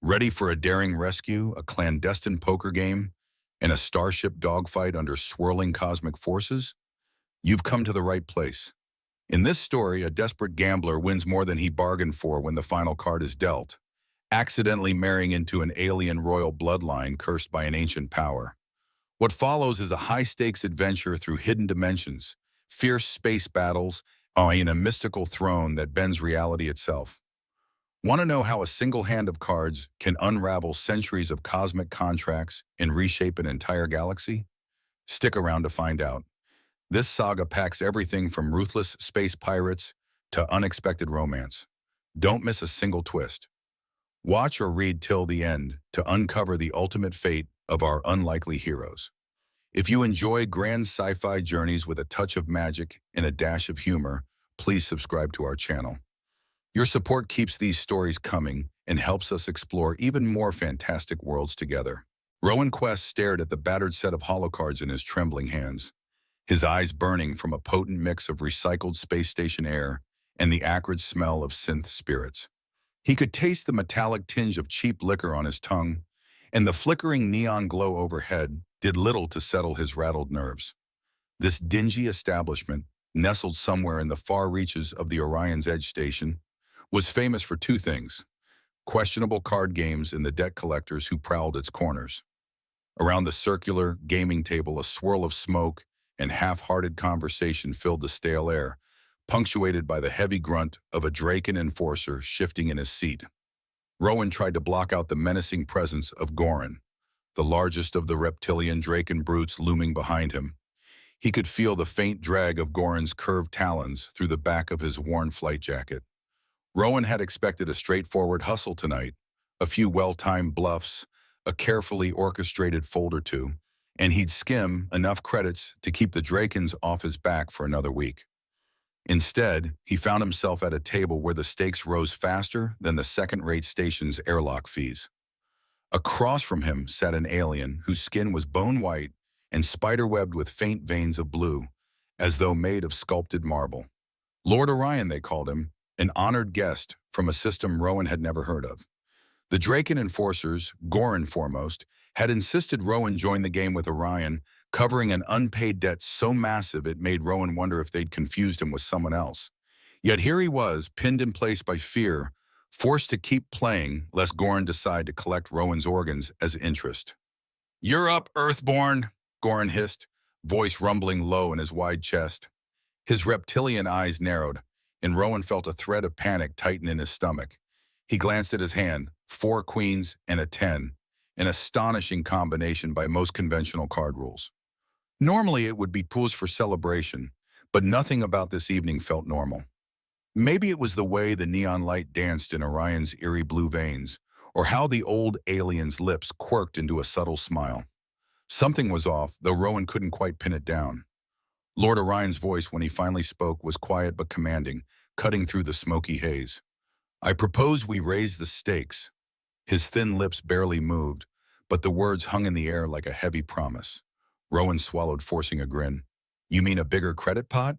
Ready for a daring rescue, a clandestine poker game, and a starship dogfight under swirling cosmic forces? You've come to the right place. In this story, a desperate gambler wins more than he bargained for when the final card is dealt, accidentally marrying into an alien royal bloodline cursed by an ancient power. What follows is a high-stakes adventure through hidden dimensions, fierce space battles, and a mystical throne that bends reality itself. Want to know how a single hand of cards can unravel centuries of cosmic contracts and reshape an entire galaxy? Stick around to find out. This saga packs everything from ruthless space pirates to unexpected romance. Don't miss a single twist. Watch or read till the end to uncover the ultimate fate of our unlikely heroes. If you enjoy grand sci-fi journeys with a touch of magic and a dash of humor, please subscribe to our channel. Your support keeps these stories coming and helps us explore even more fantastic worlds together. Rowan Quest stared at the battered set of holocards in his trembling hands, his eyes burning from a potent mix of recycled space station air and the acrid smell of synth spirits. He could taste the metallic tinge of cheap liquor on his tongue, and the flickering neon glow overhead did little to settle his rattled nerves. This dingy establishment, nestled somewhere in the far reaches of the Orion's Edge station, was famous for two things: questionable card games and the debt collectors who prowled its corners. Around the circular gaming table, a swirl of smoke and half-hearted conversation filled the stale air, punctuated by the heavy grunt of a Draken enforcer shifting in his seat. Rowan tried to block out the menacing presence of Goran, the largest of the reptilian Draken brutes looming behind him. He could feel the faint drag of Goran's curved talons through the back of his worn flight jacket. Rowan had expected a straightforward hustle tonight, a few well-timed bluffs, a carefully orchestrated fold or two, and he'd skim enough credits to keep the Drakens off his back for another week. Instead, he found himself at a table where the stakes rose faster than the second-rate station's airlock fees. Across from him sat an alien whose skin was bone-white and spider-webbed with faint veins of blue, as though made of sculpted marble. Lord Orion, they called him, an honored guest from a system Rowan had never heard of. The Draken enforcers, Goran foremost, had insisted Rowan join the game with Orion, covering an unpaid debt so massive it made Rowan wonder if they'd confused him with someone else. Yet here he was, pinned in place by fear, forced to keep playing lest Goran decide to collect Rowan's organs as interest. "You're up, Earthborn," Goran hissed, voice rumbling low in his wide chest. His reptilian eyes narrowed, and Rowan felt a thread of panic tighten in his stomach. He glanced at his hand, 4 queens and a 10, an astonishing combination by most conventional card rules. Normally it would be pools for celebration, but nothing about this evening felt normal. Maybe it was the way the neon light danced in Orion's eerie blue veins, or how the old alien's lips quirked into a subtle smile. Something was off, though Rowan couldn't quite pin it down. Lord Orion's voice, when he finally spoke, was quiet but commanding, cutting through the smoky haze. "I propose we raise the stakes." His thin lips barely moved, but the words hung in the air like a heavy promise. Rowan swallowed, forcing a grin. "You mean a bigger credit pot?"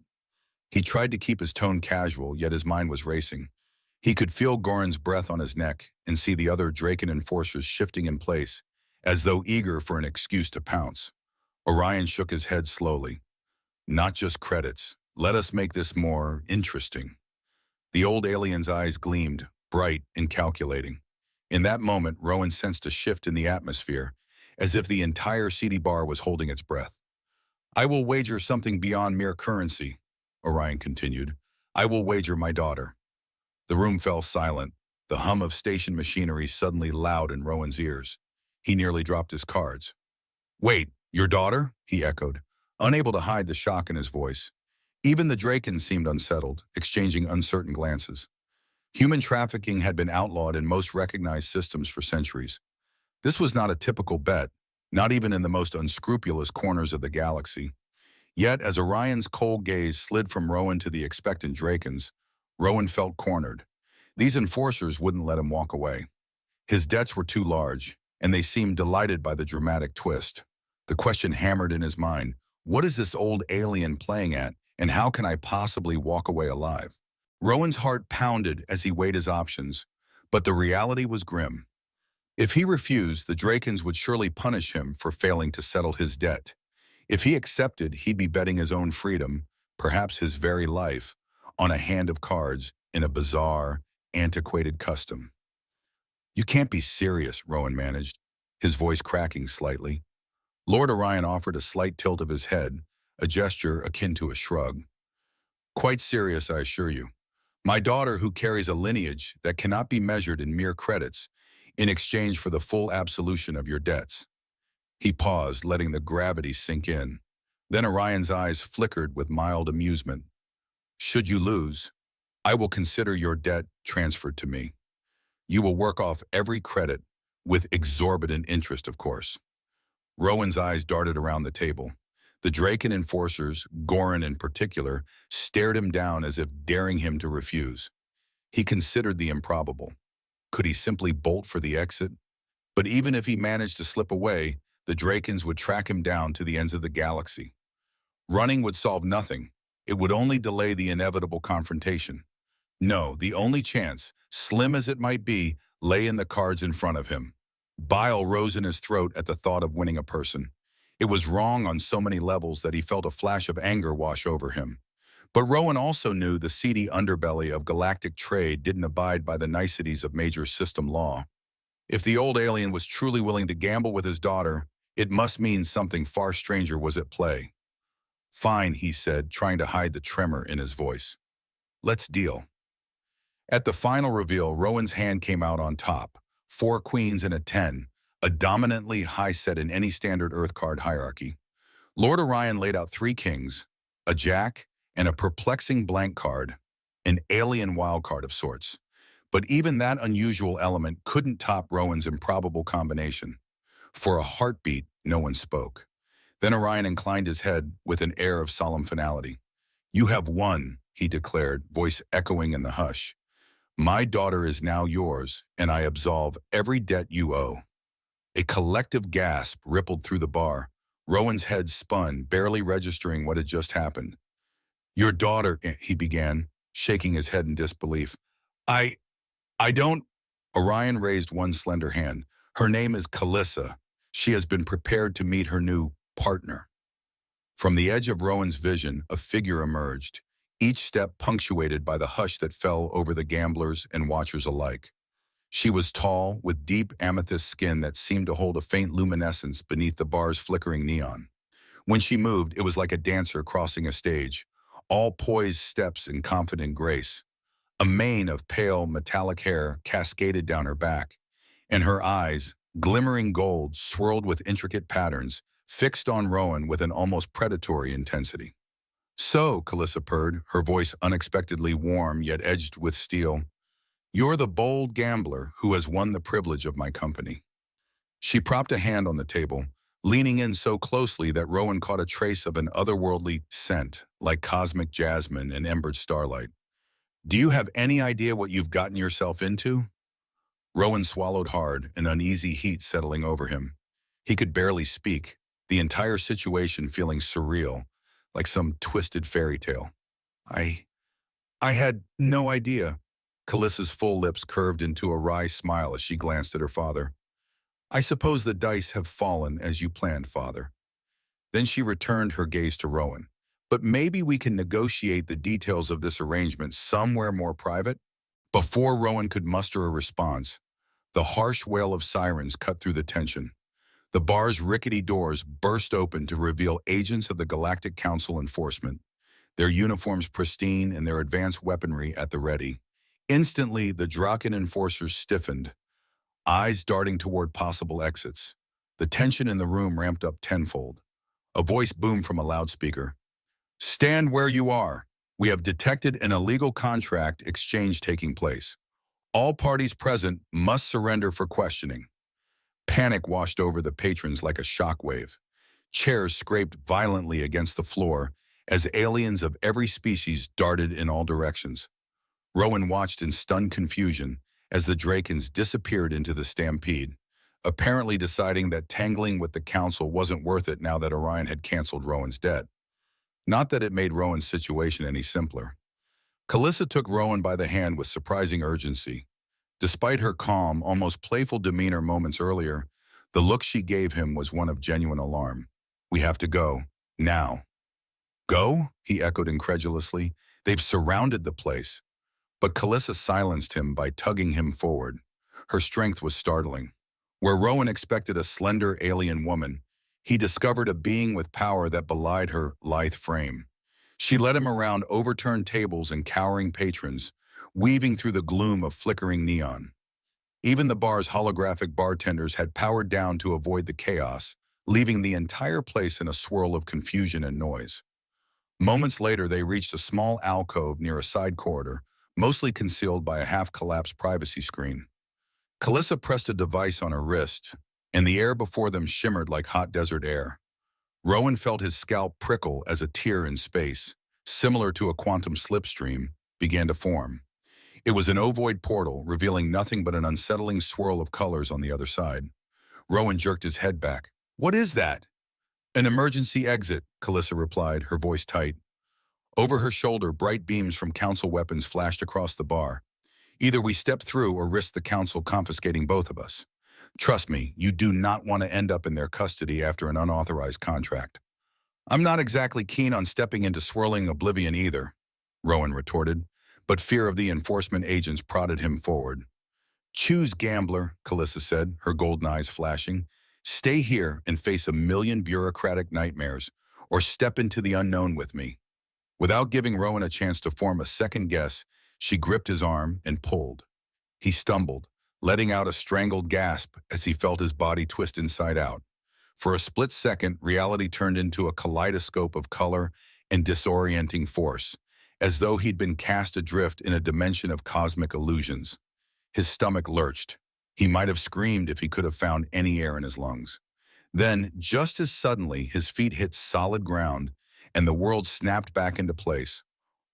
He tried to keep his tone casual, yet his mind was racing. He could feel Goran's breath on his neck and see the other Draken enforcers shifting in place, as though eager for an excuse to pounce. Orion shook his head slowly. "Not just credits. Let us make this more interesting." The old alien's eyes gleamed, bright and calculating. In that moment, Rowan sensed a shift in the atmosphere, as if the entire seedy bar was holding its breath. "I will wager something beyond mere currency," Orion continued. "I will wager my daughter." The room fell silent, the hum of station machinery suddenly loud in Rowan's ears. He nearly dropped his cards. "Wait, your daughter?" he echoed, unable to hide the shock in his voice. Even the Drakens seemed unsettled, exchanging uncertain glances. Human trafficking had been outlawed in most recognized systems for centuries. This was not a typical bet, not even in the most unscrupulous corners of the galaxy. Yet, as Orion's cold gaze slid from Rowan to the expectant Drakens, Rowan felt cornered. These enforcers wouldn't let him walk away. His debts were too large, and they seemed delighted by the dramatic twist. The question hammered in his mind: what is this old alien playing at, and how can I possibly walk away alive? Rowan's heart pounded as he weighed his options, but the reality was grim. If he refused, the Drakens would surely punish him for failing to settle his debt. If he accepted, he'd be betting his own freedom, perhaps his very life, on a hand of cards in a bizarre, antiquated custom. You can't be serious, Rowan managed, his voice cracking slightly. Lord Orion offered a slight tilt of his head, a gesture akin to a shrug. Quite serious, I assure you. My daughter, who carries a lineage that cannot be measured in mere credits, in exchange for the full absolution of your debts. He paused, letting the gravity sink in. Then Orion's eyes flickered with mild amusement. Should you lose, I will consider your debt transferred to me. You will work off every credit, with exorbitant interest, of course. Rowan's eyes darted around the table. The Draken enforcers, Goran in particular, stared him down as if daring him to refuse. He considered the improbable. Could he simply bolt for the exit? But even if he managed to slip away, the Drakens would track him down to the ends of the galaxy. Running would solve nothing. It would only delay the inevitable confrontation. No, the only chance, slim as it might be, lay in the cards in front of him. Bile rose in his throat at the thought of winning a person. It was wrong on so many levels that he felt a flash of anger wash over him. But Rowan also knew the seedy underbelly of galactic trade didn't abide by the niceties of major system law. If the old alien was truly willing to gamble with his daughter, it must mean something far stranger was at play. Fine, he said, trying to hide the tremor in his voice. Let's deal. At the final reveal, Rowan's hand came out on top. 4 queens and a 10, a dominantly high set in any standard Earth card hierarchy. Lord Orion laid out 3 kings, a jack, and a perplexing blank card, an alien wild card of sorts. But even that unusual element couldn't top Rowan's improbable combination. For a heartbeat, no one spoke. Then Orion inclined his head with an air of solemn finality. You have won, he declared, voice echoing in the hush. My daughter is now yours, and I absolve every debt you owe. A collective gasp rippled through the bar. Rowan's head spun, barely registering what had just happened. Your daughter, he began, shaking his head in disbelief. I don't... Orion raised one slender hand. Her name is Calissa. She has been prepared to meet her new partner. From the edge of Rowan's vision, a figure emerged, each step punctuated by the hush that fell over the gamblers and watchers alike. She was tall, with deep amethyst skin that seemed to hold a faint luminescence beneath the bar's flickering neon. When she moved, it was like a dancer crossing a stage, all poised steps in confident grace. A mane of pale, metallic hair cascaded down her back, and her eyes, glimmering gold, swirled with intricate patterns, fixed on Rowan with an almost predatory intensity. So, Calissa purred, her voice unexpectedly warm yet edged with steel, you're the bold gambler who has won the privilege of my company. She propped a hand on the table, leaning in so closely that Rowan caught a trace of an otherworldly scent, like cosmic jasmine and embered starlight. Do you have any idea what you've gotten yourself into? Rowan swallowed hard, an uneasy heat settling over him. He could barely speak, the entire situation feeling surreal, like some twisted fairy tale. I had no idea. Calissa's full lips curved into a wry smile as she glanced at her father. I suppose the dice have fallen as you planned, Father. Then she returned her gaze to Rowan. But maybe we can negotiate the details of this arrangement somewhere more private? Before Rowan could muster a response, the harsh wail of sirens cut through the tension. The bar's rickety doors burst open to reveal agents of the Galactic Council Enforcement, their uniforms pristine and their advanced weaponry at the ready. Instantly, the Draken enforcers stiffened, eyes darting toward possible exits. The tension in the room ramped up tenfold. A voice boomed from a loudspeaker. Stand where you are. We have detected an illegal contract exchange taking place. All parties present must surrender for questioning. Panic washed over the patrons like a shockwave. Chairs scraped violently against the floor as aliens of every species darted in all directions. Rowan watched in stunned confusion as the Drakens disappeared into the stampede, apparently deciding that tangling with the council wasn't worth it now that Orion had canceled Rowan's debt. Not that it made Rowan's situation any simpler. Calissa took Rowan by the hand with surprising urgency. Despite her calm, almost playful demeanor moments earlier, the look she gave him was one of genuine alarm. "We have to go. Now." "Go?" he echoed incredulously. "They've surrounded the place." But Calissa silenced him by tugging him forward. Her strength was startling. Where Rowan expected a slender alien woman, he discovered a being with power that belied her lithe frame. She led him around overturned tables and cowering patrons, weaving through the gloom of flickering neon. Even the bar's holographic bartenders had powered down to avoid the chaos, leaving the entire place in a swirl of confusion and noise. Moments later, they reached a small alcove near a side corridor, mostly concealed by a half-collapsed privacy screen. Calissa pressed a device on her wrist, and the air before them shimmered like hot desert air. Rowan felt his scalp prickle as a tear in space, similar to a quantum slipstream, began to form. It was an ovoid portal, revealing nothing but an unsettling swirl of colors on the other side. Rowan jerked his head back. "What is that?" "An emergency exit," Calissa replied, her voice tight. Over her shoulder, bright beams from council weapons flashed across the bar. "Either we step through or risk the council confiscating both of us. Trust me, you do not want to end up in their custody after an unauthorized contract." "I'm not exactly keen on stepping into swirling oblivion either," Rowan retorted, but fear of the enforcement agents prodded him forward. "Choose, gambler," Calissa said, her golden eyes flashing. "Stay here and face a million bureaucratic nightmares, or step into the unknown with me." Without giving Rowan a chance to form a second guess, she gripped his arm and pulled. He stumbled, letting out a strangled gasp as he felt his body twist inside out. For a split second, reality turned into a kaleidoscope of color and disorienting force, as though he'd been cast adrift in a dimension of cosmic illusions. His stomach lurched. He might have screamed if he could have found any air in his lungs. Then, just as suddenly, his feet hit solid ground, and the world snapped back into place.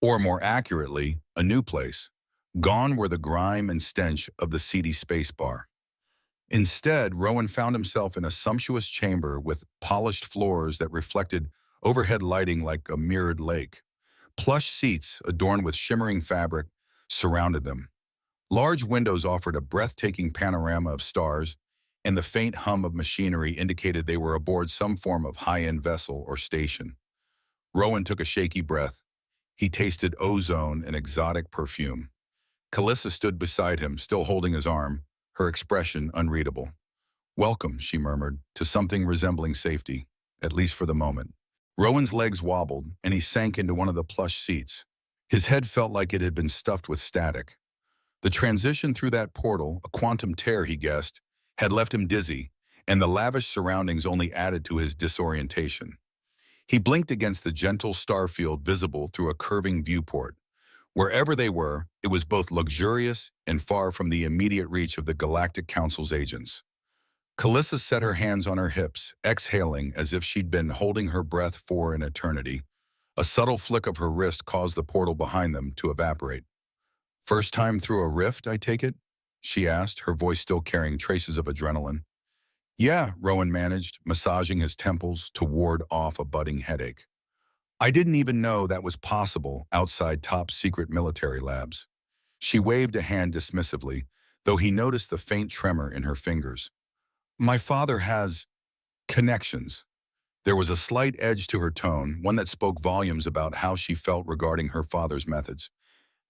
Or more accurately, a new place. Gone were the grime and stench of the seedy space bar. Instead, Rowan found himself in a sumptuous chamber with polished floors that reflected overhead lighting like a mirrored lake. Plush seats, adorned with shimmering fabric, surrounded them. Large windows offered a breathtaking panorama of stars, and the faint hum of machinery indicated they were aboard some form of high-end vessel or station. Rowan took a shaky breath. He tasted ozone and exotic perfume. Calissa stood beside him, still holding his arm, her expression unreadable. "Welcome," she murmured, "to something resembling safety, at least for the moment." Rowan's legs wobbled, and he sank into one of the plush seats. His head felt like it had been stuffed with static. The transition through that portal, a quantum tear, he guessed, had left him dizzy, and the lavish surroundings only added to his disorientation. He blinked against the gentle starfield visible through a curving viewport. Wherever they were, it was both luxurious and far from the immediate reach of the Galactic Council's agents. Calissa set her hands on her hips, exhaling as if she'd been holding her breath for an eternity. A subtle flick of her wrist caused the portal behind them to evaporate. "First time through a rift, I take it?" she asked, her voice still carrying traces of adrenaline. "Yeah," Rowan managed, massaging his temples to ward off a budding headache. "I didn't even know that was possible outside top-secret military labs." She waved a hand dismissively, though he noticed the faint tremor in her fingers. "My father has connections." There was a slight edge to her tone, one that spoke volumes about how she felt regarding her father's methods.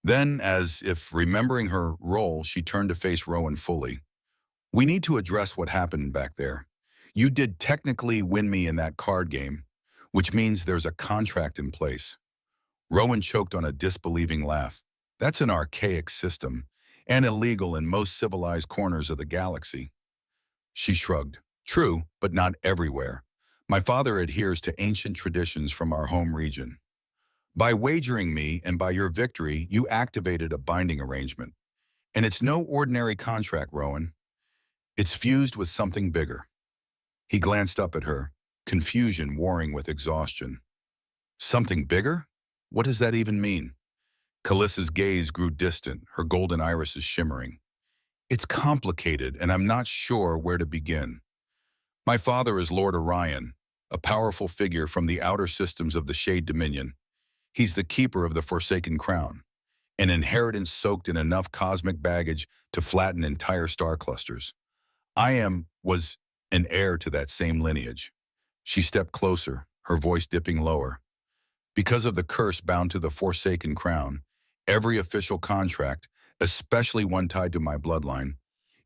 Then, as if remembering her role, she turned to face Rowan fully. "We need to address what happened back there. You did technically win me in that card game, which means there's a contract in place." Rowan choked on a disbelieving laugh. "That's an archaic system, and illegal in most civilized corners of the galaxy." She shrugged. "True, but not everywhere. My father adheres to ancient traditions from our home region. By wagering me and by your victory, you activated a binding arrangement. And it's no ordinary contract, Rowan. It's fused with something bigger." He glanced up at her, confusion warring with exhaustion. "Something bigger? What does that even mean?" Calissa's gaze grew distant, her golden irises shimmering. "It's complicated, and I'm not sure where to begin. My father is Lord Orion, a powerful figure from the outer systems of the Shade Dominion. He's the keeper of the Forsaken Crown. an inheritance soaked in enough cosmic baggage to flatten entire star clusters. Was an heir to that same lineage. She stepped closer, her voice dipping lower. Because of the curse bound to the Forsaken Crown, every official contract, especially one tied to my bloodline,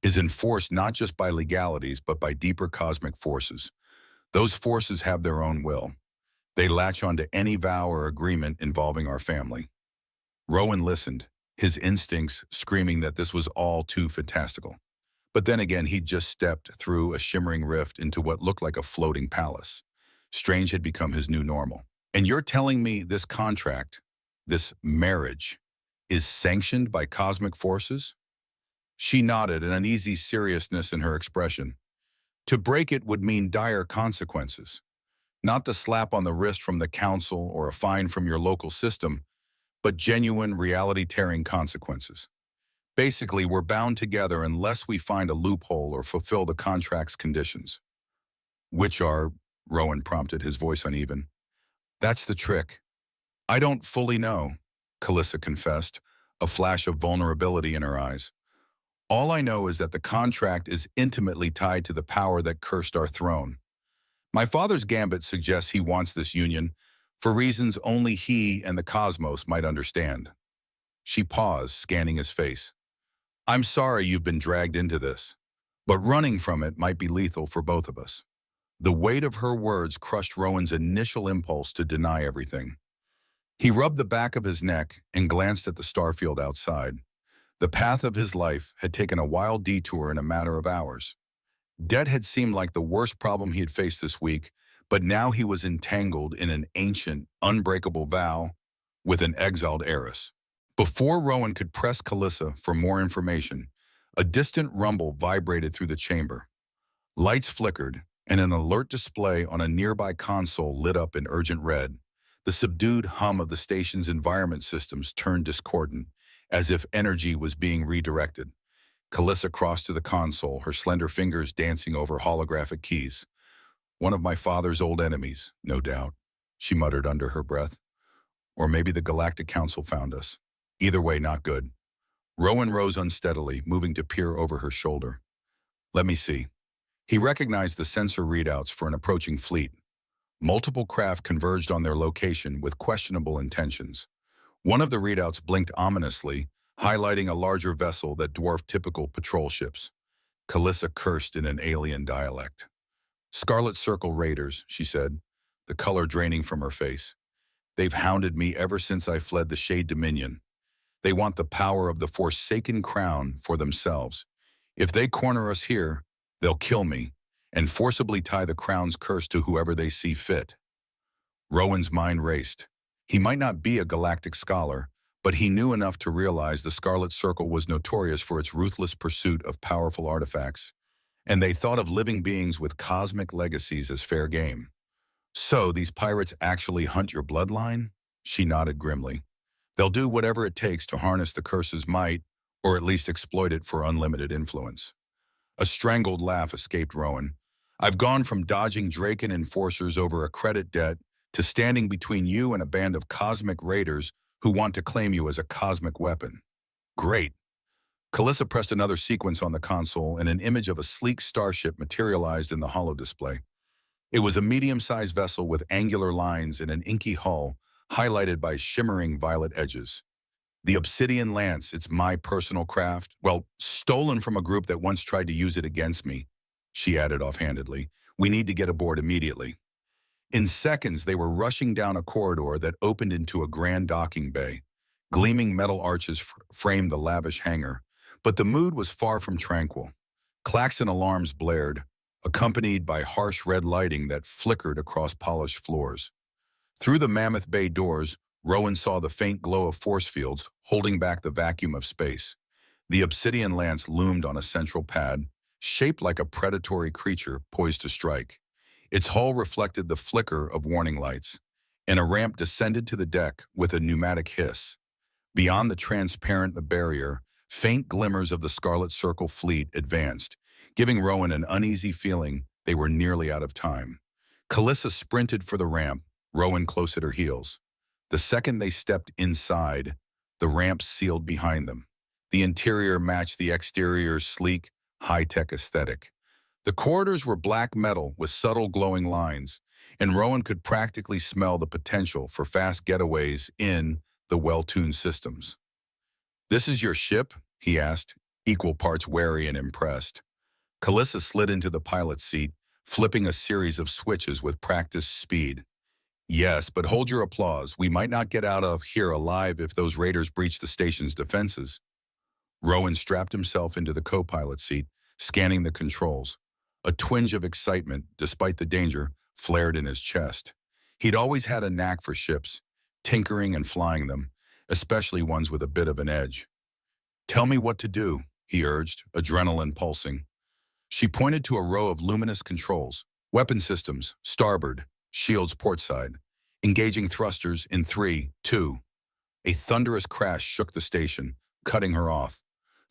is enforced not just by legalities but by deeper cosmic forces. Those forces have their own will. They latch onto any vow or agreement involving our family. Rowan listened, his instincts screaming that this was all too fantastical. But then again, he'd just stepped through a shimmering rift into what looked like a floating palace. Strange had become his new normal. And you're telling me this contract, this marriage, is sanctioned by cosmic forces? She nodded, an uneasy seriousness in her expression. To break it would mean dire consequences. Not the slap on the wrist from the council or a fine from your local system, but genuine reality-tearing consequences. Basically, we're bound together unless we find a loophole or fulfill the contract's conditions. Which are, Rowan prompted, his voice uneven. That's the trick. I don't fully know, Calissa confessed, a flash of vulnerability in her eyes. All I know is that the contract is intimately tied to the power that cursed our throne. My father's gambit suggests he wants this union for reasons only he and the cosmos might understand. She paused, scanning his face. I'm sorry you've been dragged into this, but running from it might be lethal for both of us. The weight of her words crushed Rowan's initial impulse to deny everything. He rubbed the back of his neck and glanced at the starfield outside. The path of his life had taken a wild detour in a matter of hours. Debt had seemed like the worst problem he had faced this week, but now he was entangled in an ancient, unbreakable vow with an exiled heiress. Before Rowan could press Calissa for more information, a distant rumble vibrated through the chamber. Lights flickered, and an alert display on a nearby console lit up in urgent red. The subdued hum of the station's environment systems turned discordant, as if energy was being redirected. Calissa crossed to the console, her slender fingers dancing over holographic keys. One of my father's old enemies, no doubt, she muttered under her breath. Or maybe the Galactic Council found us. Either way, not good. Rowan rose unsteadily, moving to peer over her shoulder. Let me see. He recognized the sensor readouts for an approaching fleet. Multiple craft converged on their location with questionable intentions. One of the readouts blinked ominously, highlighting a larger vessel that dwarfed typical patrol ships. Calissa cursed in an alien dialect. Scarlet Circle Raiders, she said, the color draining from her face. They've hounded me ever since I fled the Shade Dominion. They want the power of the Forsaken Crown for themselves. If they corner us here, they'll kill me and forcibly tie the crown's curse to whoever they see fit. Rowan's mind raced. He might not be a galactic scholar, but he knew enough to realize the Scarlet Circle was notorious for its ruthless pursuit of powerful artifacts, and they thought of living beings with cosmic legacies as fair game. So, these pirates actually hunt your bloodline? She nodded grimly. They'll do whatever it takes to harness the curse's might, or at least exploit it for unlimited influence. A strangled laugh escaped Rowan. I've gone from dodging Draken enforcers over a credit debt to standing between you and a band of cosmic raiders who want to claim you as a cosmic weapon. Great. Calissa pressed another sequence on the console and an image of a sleek starship materialized in the holo display. It was a medium-sized vessel with angular lines and an inky hull, highlighted by shimmering violet edges. The Obsidian Lance, it's my personal craft. Well, stolen from a group that once tried to use it against me, she added offhandedly. We need to get aboard immediately. In seconds, they were rushing down a corridor that opened into a grand docking bay. Gleaming metal arches framed the lavish hangar, but the mood was far from tranquil. Klaxon alarms blared, accompanied by harsh red lighting that flickered across polished floors. Through the mammoth bay doors, Rowan saw the faint glow of force fields holding back the vacuum of space. The Obsidian Lance loomed on a central pad, shaped like a predatory creature poised to strike. Its hull reflected the flicker of warning lights, and a ramp descended to the deck with a pneumatic hiss. Beyond the transparent barrier, faint glimmers of the Scarlet Circle fleet advanced, giving Rowan an uneasy feeling they were nearly out of time. Calissa sprinted for the ramp, Rowan close at her heels. The second they stepped inside, the ramps sealed behind them. The interior matched the exterior's sleek, high-tech aesthetic. The corridors were black metal with subtle glowing lines, and Rowan could practically smell the potential for fast getaways in the well-tuned systems. "This is your ship?" he asked, equal parts wary and impressed. Calissa slid into the pilot's seat, flipping a series of switches with practiced speed. "Yes, but hold your applause. We might not get out of here alive if those raiders breach the station's defenses." Rowan strapped himself into the co-pilot seat, scanning the controls. A twinge of excitement, despite the danger, flared in his chest. He'd always had a knack for ships, tinkering and flying them, especially ones with a bit of an edge. "Tell me what to do," he urged, adrenaline pulsing. She pointed to a row of luminous controls: weapon systems, starboard, shields portside, engaging thrusters in 3, 2. A thunderous crash shook the station, cutting her off.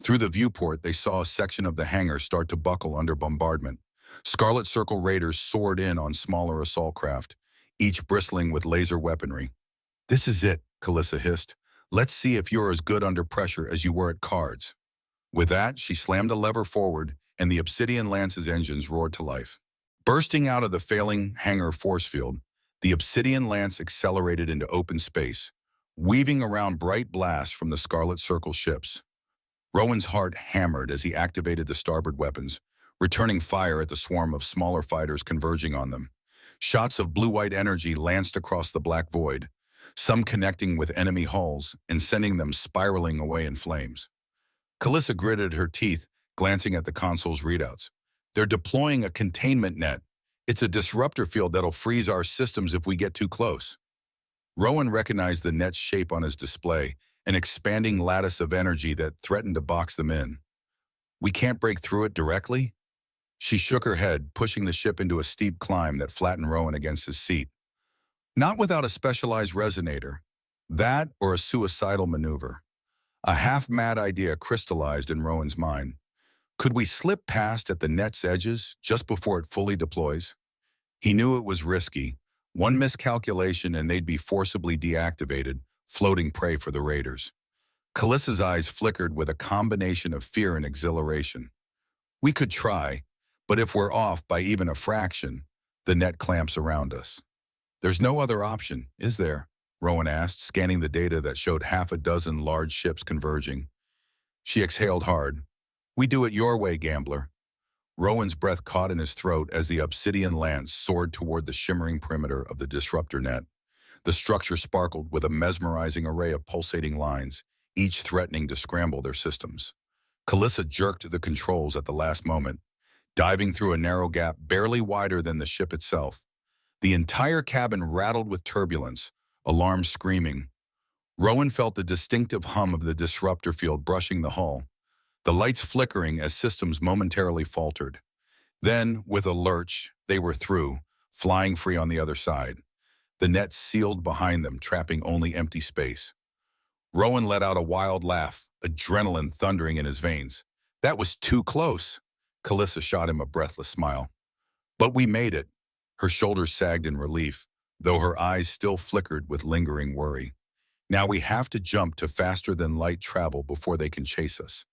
Through the viewport, they saw a section of the hangar start to buckle under bombardment. Scarlet Circle raiders soared in on smaller assault craft, each bristling with laser weaponry. "This is it," Calissa hissed. "Let's see if you're as good under pressure as you were at cards." With that, she slammed a lever forward, and the Obsidian Lance's engines roared to life. Bursting out of the failing hangar force field, the Obsidian Lance accelerated into open space, weaving around bright blasts from the Scarlet Circle ships. Rowan's heart hammered as he activated the starboard weapons, returning fire at the swarm of smaller fighters converging on them. Shots of blue-white energy lanced across the black void, some connecting with enemy hulls and sending them spiraling away in flames. Calissa gritted her teeth, glancing at the console's readouts. "They're deploying a containment net. It's a disruptor field that'll freeze our systems if we get too close." Rowan recognized the net's shape on his display, an expanding lattice of energy that threatened to box them in. "We can't break through it directly?" She shook her head, pushing the ship into a steep climb that flattened Rowan against his seat. "Not without a specialized resonator. That or a suicidal maneuver." A half-mad idea crystallized in Rowan's mind. Could we slip past at the net's edges just before it fully deploys? He knew it was risky. One miscalculation and they'd be forcibly deactivated, floating prey for the raiders. Calissa's eyes flickered with a combination of fear and exhilaration. "We could try, but if we're off by even a fraction, the net clamps around us." "There's no other option, is there?" Rowan asked, scanning the data that showed half a dozen large ships converging. She exhaled hard. "We do it your way, gambler." Rowan's breath caught in his throat as the Obsidian Lance soared toward the shimmering perimeter of the disruptor net. The structure sparkled with a mesmerizing array of pulsating lines, each threatening to scramble their systems. Calissa jerked the controls at the last moment, diving through a narrow gap barely wider than the ship itself. The entire cabin rattled with turbulence, alarms screaming. Rowan felt the distinctive hum of the disruptor field brushing the hull, the lights flickering as systems momentarily faltered. Then, with a lurch, they were through, flying free on the other side. The net sealed behind them, trapping only empty space. Rowan let out a wild laugh, adrenaline thundering in his veins. "That was too close." Calissa shot him a breathless smile. "But we made it." Her shoulders sagged in relief, though her eyes still flickered with lingering worry. "Now we have to jump to faster-than-light travel before they can chase us."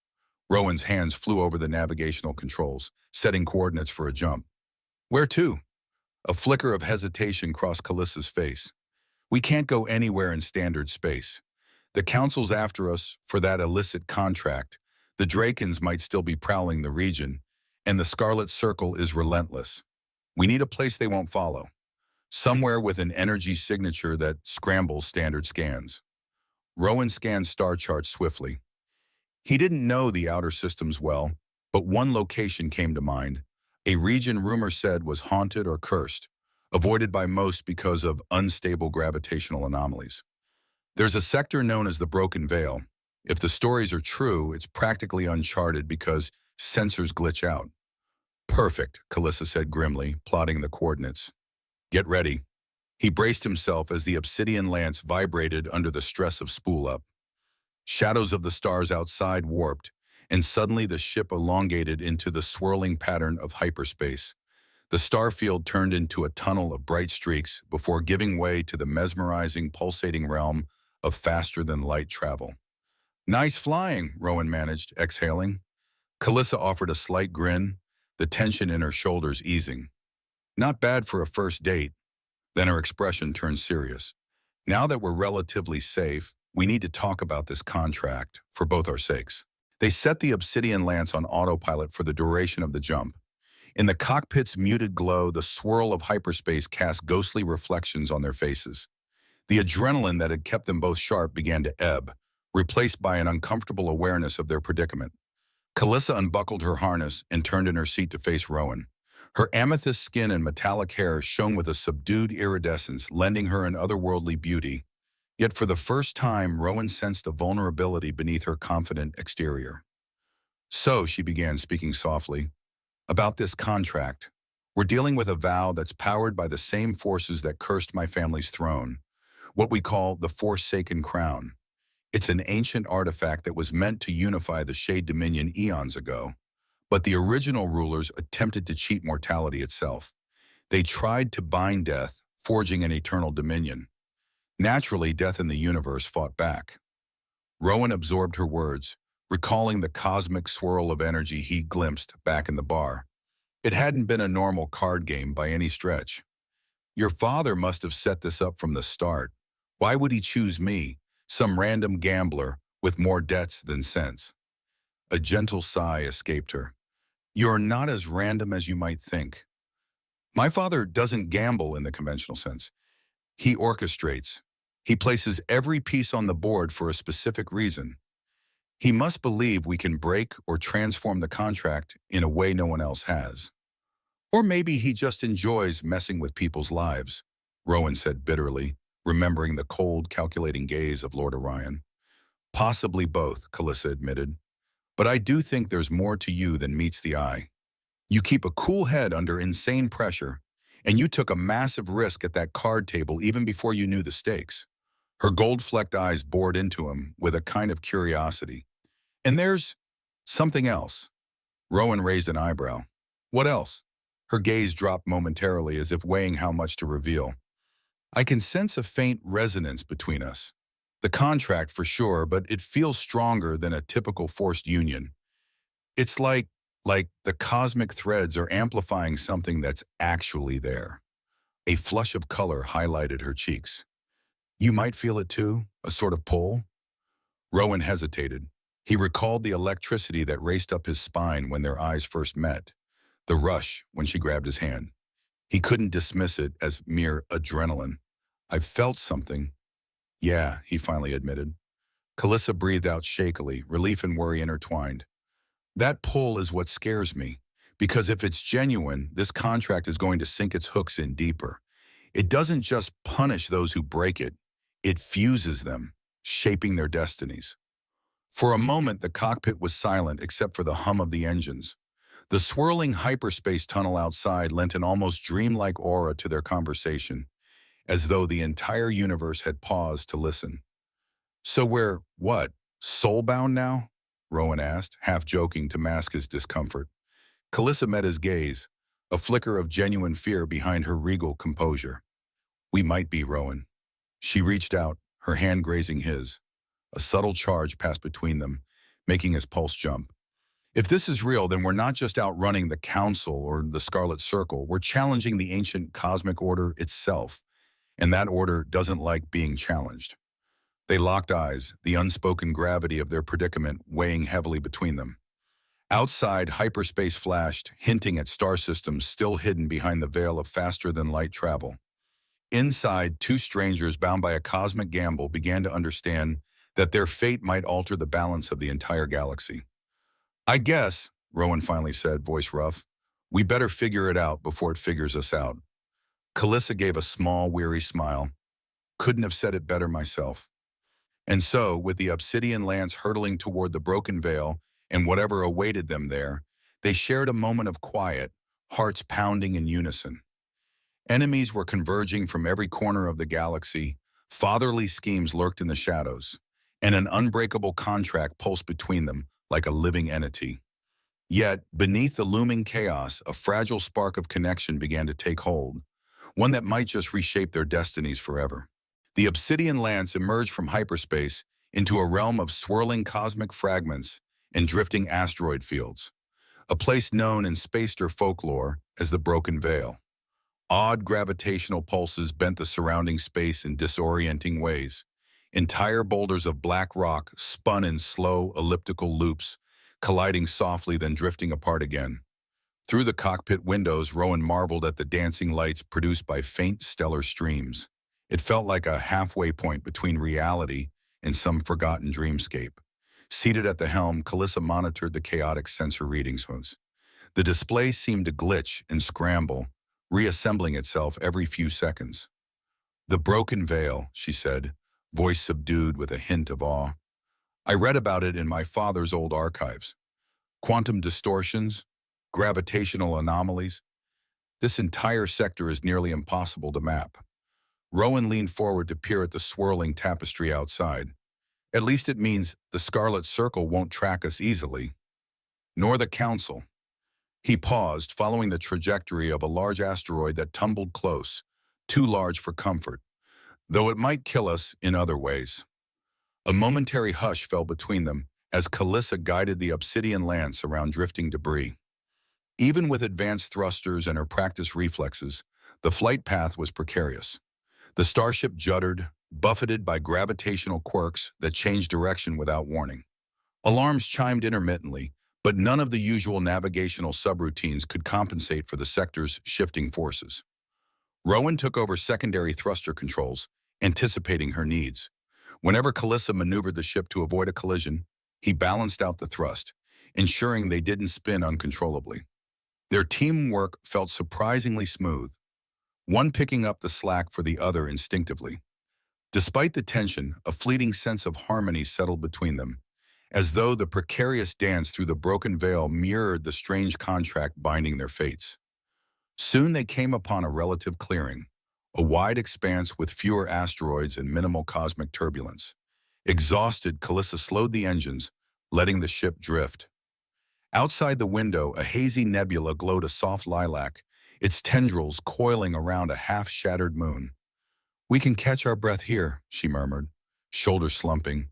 Rowan's hands flew over the navigational controls, setting coordinates for a jump. "Where to?" A flicker of hesitation crossed Calissa's face. "We can't go anywhere in standard space. The Council's after us for that illicit contract. The Drakens might still be prowling the region, and the Scarlet Circle is relentless. We need a place they won't follow. Somewhere with an energy signature that scrambles standard scans." Rowan scanned star charts swiftly. He didn't know the outer systems well, but one location came to mind, a region rumor said was haunted or cursed, avoided by most because of unstable gravitational anomalies. There's a sector known as the Broken Veil. If the stories are true, it's practically uncharted because sensors glitch out. "Perfect," Calissa said grimly, plotting the coordinates. "Get ready." He braced himself as the Obsidian Lance vibrated under the stress of spool-up. Shadows of the stars outside warped, and suddenly the ship elongated into the swirling pattern of hyperspace. The starfield turned into a tunnel of bright streaks before giving way to the mesmerizing, pulsating realm of faster-than-light travel. Nice flying, Rowan managed, exhaling. Calissa offered a slight grin, the tension in her shoulders easing. Not bad for a first date. Then her expression turned serious. Now that we're relatively safe, we need to talk about this contract, for both our sakes. They set the obsidian lance on autopilot for the duration of the jump. In the cockpit's muted glow, the swirl of hyperspace cast ghostly reflections on their faces. The adrenaline that had kept them both sharp began to ebb, replaced by an uncomfortable awareness of their predicament. Calissa unbuckled her harness and turned in her seat to face Rowan. Her amethyst skin and metallic hair shone with a subdued iridescence, lending her an otherworldly beauty. Yet for the first time, Rowan sensed a vulnerability beneath her confident exterior. So, she began speaking softly, about this contract. We're dealing with a vow that's powered by the same forces that cursed my family's throne, what we call the Forsaken Crown. It's an ancient artifact that was meant to unify the Shade Dominion eons ago, but the original rulers attempted to cheat mortality itself. They tried to bind death, forging an eternal dominion. Naturally, death in the universe fought back. Rowan absorbed her words, recalling the cosmic swirl of energy he glimpsed back in the bar. It hadn't been a normal card game by any stretch. Your father must have set this up from the start. Why would he choose me, some random gambler with more debts than sense? A gentle sigh escaped her. You're not as random as you might think. My father doesn't gamble in the conventional sense. He orchestrates. He places every piece on the board for a specific reason. He must believe we can break or transform the contract in a way no one else has. Or maybe he just enjoys messing with people's lives, Rowan said bitterly, remembering the cold, calculating gaze of Lord Orion. Possibly both, Calissa admitted. But I do think there's more to you than meets the eye. You keep a cool head under insane pressure, and you took a massive risk at that card table even before you knew the stakes. Her gold-flecked eyes bored into him with a kind of curiosity. And there's something else. Rowan raised an eyebrow. What else? Her gaze dropped momentarily as if weighing how much to reveal. I can sense a faint resonance between us. The contract for sure, but it feels stronger than a typical forced union. It's like the cosmic threads are amplifying something that's actually there. A flush of color highlighted her cheeks. You might feel it too, a sort of pull? Rowan hesitated. He recalled the electricity that raced up his spine when their eyes first met, the rush when she grabbed his hand. He couldn't dismiss it as mere adrenaline. I felt something. Yeah, he finally admitted. Calissa breathed out shakily, relief and worry intertwined. That pull is what scares me, because if it's genuine, this contract is going to sink its hooks in deeper. It doesn't just punish those who break it, it fuses them, shaping their destinies. For a moment, the cockpit was silent except for the hum of the engines. The swirling hyperspace tunnel outside lent an almost dreamlike aura to their conversation, as though the entire universe had paused to listen. So we're, what, soulbound now? Rowan asked, half joking to mask his discomfort. Calissa met his gaze, a flicker of genuine fear behind her regal composure. We might be, Rowan. She reached out, her hand grazing his. A subtle charge passed between them, making his pulse jump. If this is real, then we're not just outrunning the Council or the Scarlet Circle, we're challenging the ancient cosmic order itself, and that order doesn't like being challenged. They locked eyes, the unspoken gravity of their predicament weighing heavily between them. Outside, hyperspace flashed, hinting at star systems still hidden behind the veil of faster-than-light travel. Inside, two strangers bound by a cosmic gamble began to understand that their fate might alter the balance of the entire galaxy. I guess, Rowan finally said, voice rough, we better figure it out before it figures us out. Calissa gave a small, weary smile. Couldn't have said it better myself. And so, with the obsidian lance hurtling toward the broken veil and whatever awaited them there, they shared a moment of quiet, hearts pounding in unison. Enemies were converging from every corner of the galaxy, fatherly schemes lurked in the shadows, and an unbreakable contract pulsed between them like a living entity. Yet, beneath the looming chaos, a fragile spark of connection began to take hold, one that might just reshape their destinies forever. The obsidian lance emerged from hyperspace, into a realm of swirling cosmic fragments and drifting asteroid fields, a place known in spacer folklore as the Broken Veil. Odd gravitational pulses bent the surrounding space in disorienting ways. Entire boulders of black rock spun in slow, elliptical loops, colliding softly then drifting apart again. Through the cockpit windows, Rowan marveled at the dancing lights produced by faint stellar streams. It felt like a halfway point between reality and some forgotten dreamscape. Seated at the helm, Calissa monitored the chaotic sensor readings. The display seemed to glitch and scramble, reassembling itself every few seconds. "The Broken Veil," she said, voice subdued with a hint of awe. "I read about it in my father's old archives. Quantum distortions, gravitational anomalies. This entire sector is nearly impossible to map." Rowan leaned forward to peer at the swirling tapestry outside. "At least it means the Scarlet Circle won't track us easily. Nor the Council." He paused, following the trajectory of a large asteroid that tumbled close, too large for comfort, though it might kill us in other ways. A momentary hush fell between them as Calissa guided the obsidian lance around drifting debris. Even with advanced thrusters and her practiced reflexes, the flight path was precarious. The starship juddered, buffeted by gravitational quirks that changed direction without warning. Alarms chimed intermittently, but none of the usual navigational subroutines could compensate for the sector's shifting forces. Rowan took over secondary thruster controls, anticipating her needs. Whenever Calissa maneuvered the ship to avoid a collision, he balanced out the thrust, ensuring they didn't spin uncontrollably. Their teamwork felt surprisingly smooth, one picking up the slack for the other instinctively. Despite the tension, a fleeting sense of harmony settled between them, as though the precarious dance through the broken veil mirrored the strange contract binding their fates. Soon they came upon a relative clearing, a wide expanse with fewer asteroids and minimal cosmic turbulence. Exhausted, Calissa slowed the engines, letting the ship drift. Outside the window, a hazy nebula glowed a soft lilac, its tendrils coiling around a half-shattered moon. "We can catch our breath here," she murmured, shoulders slumping.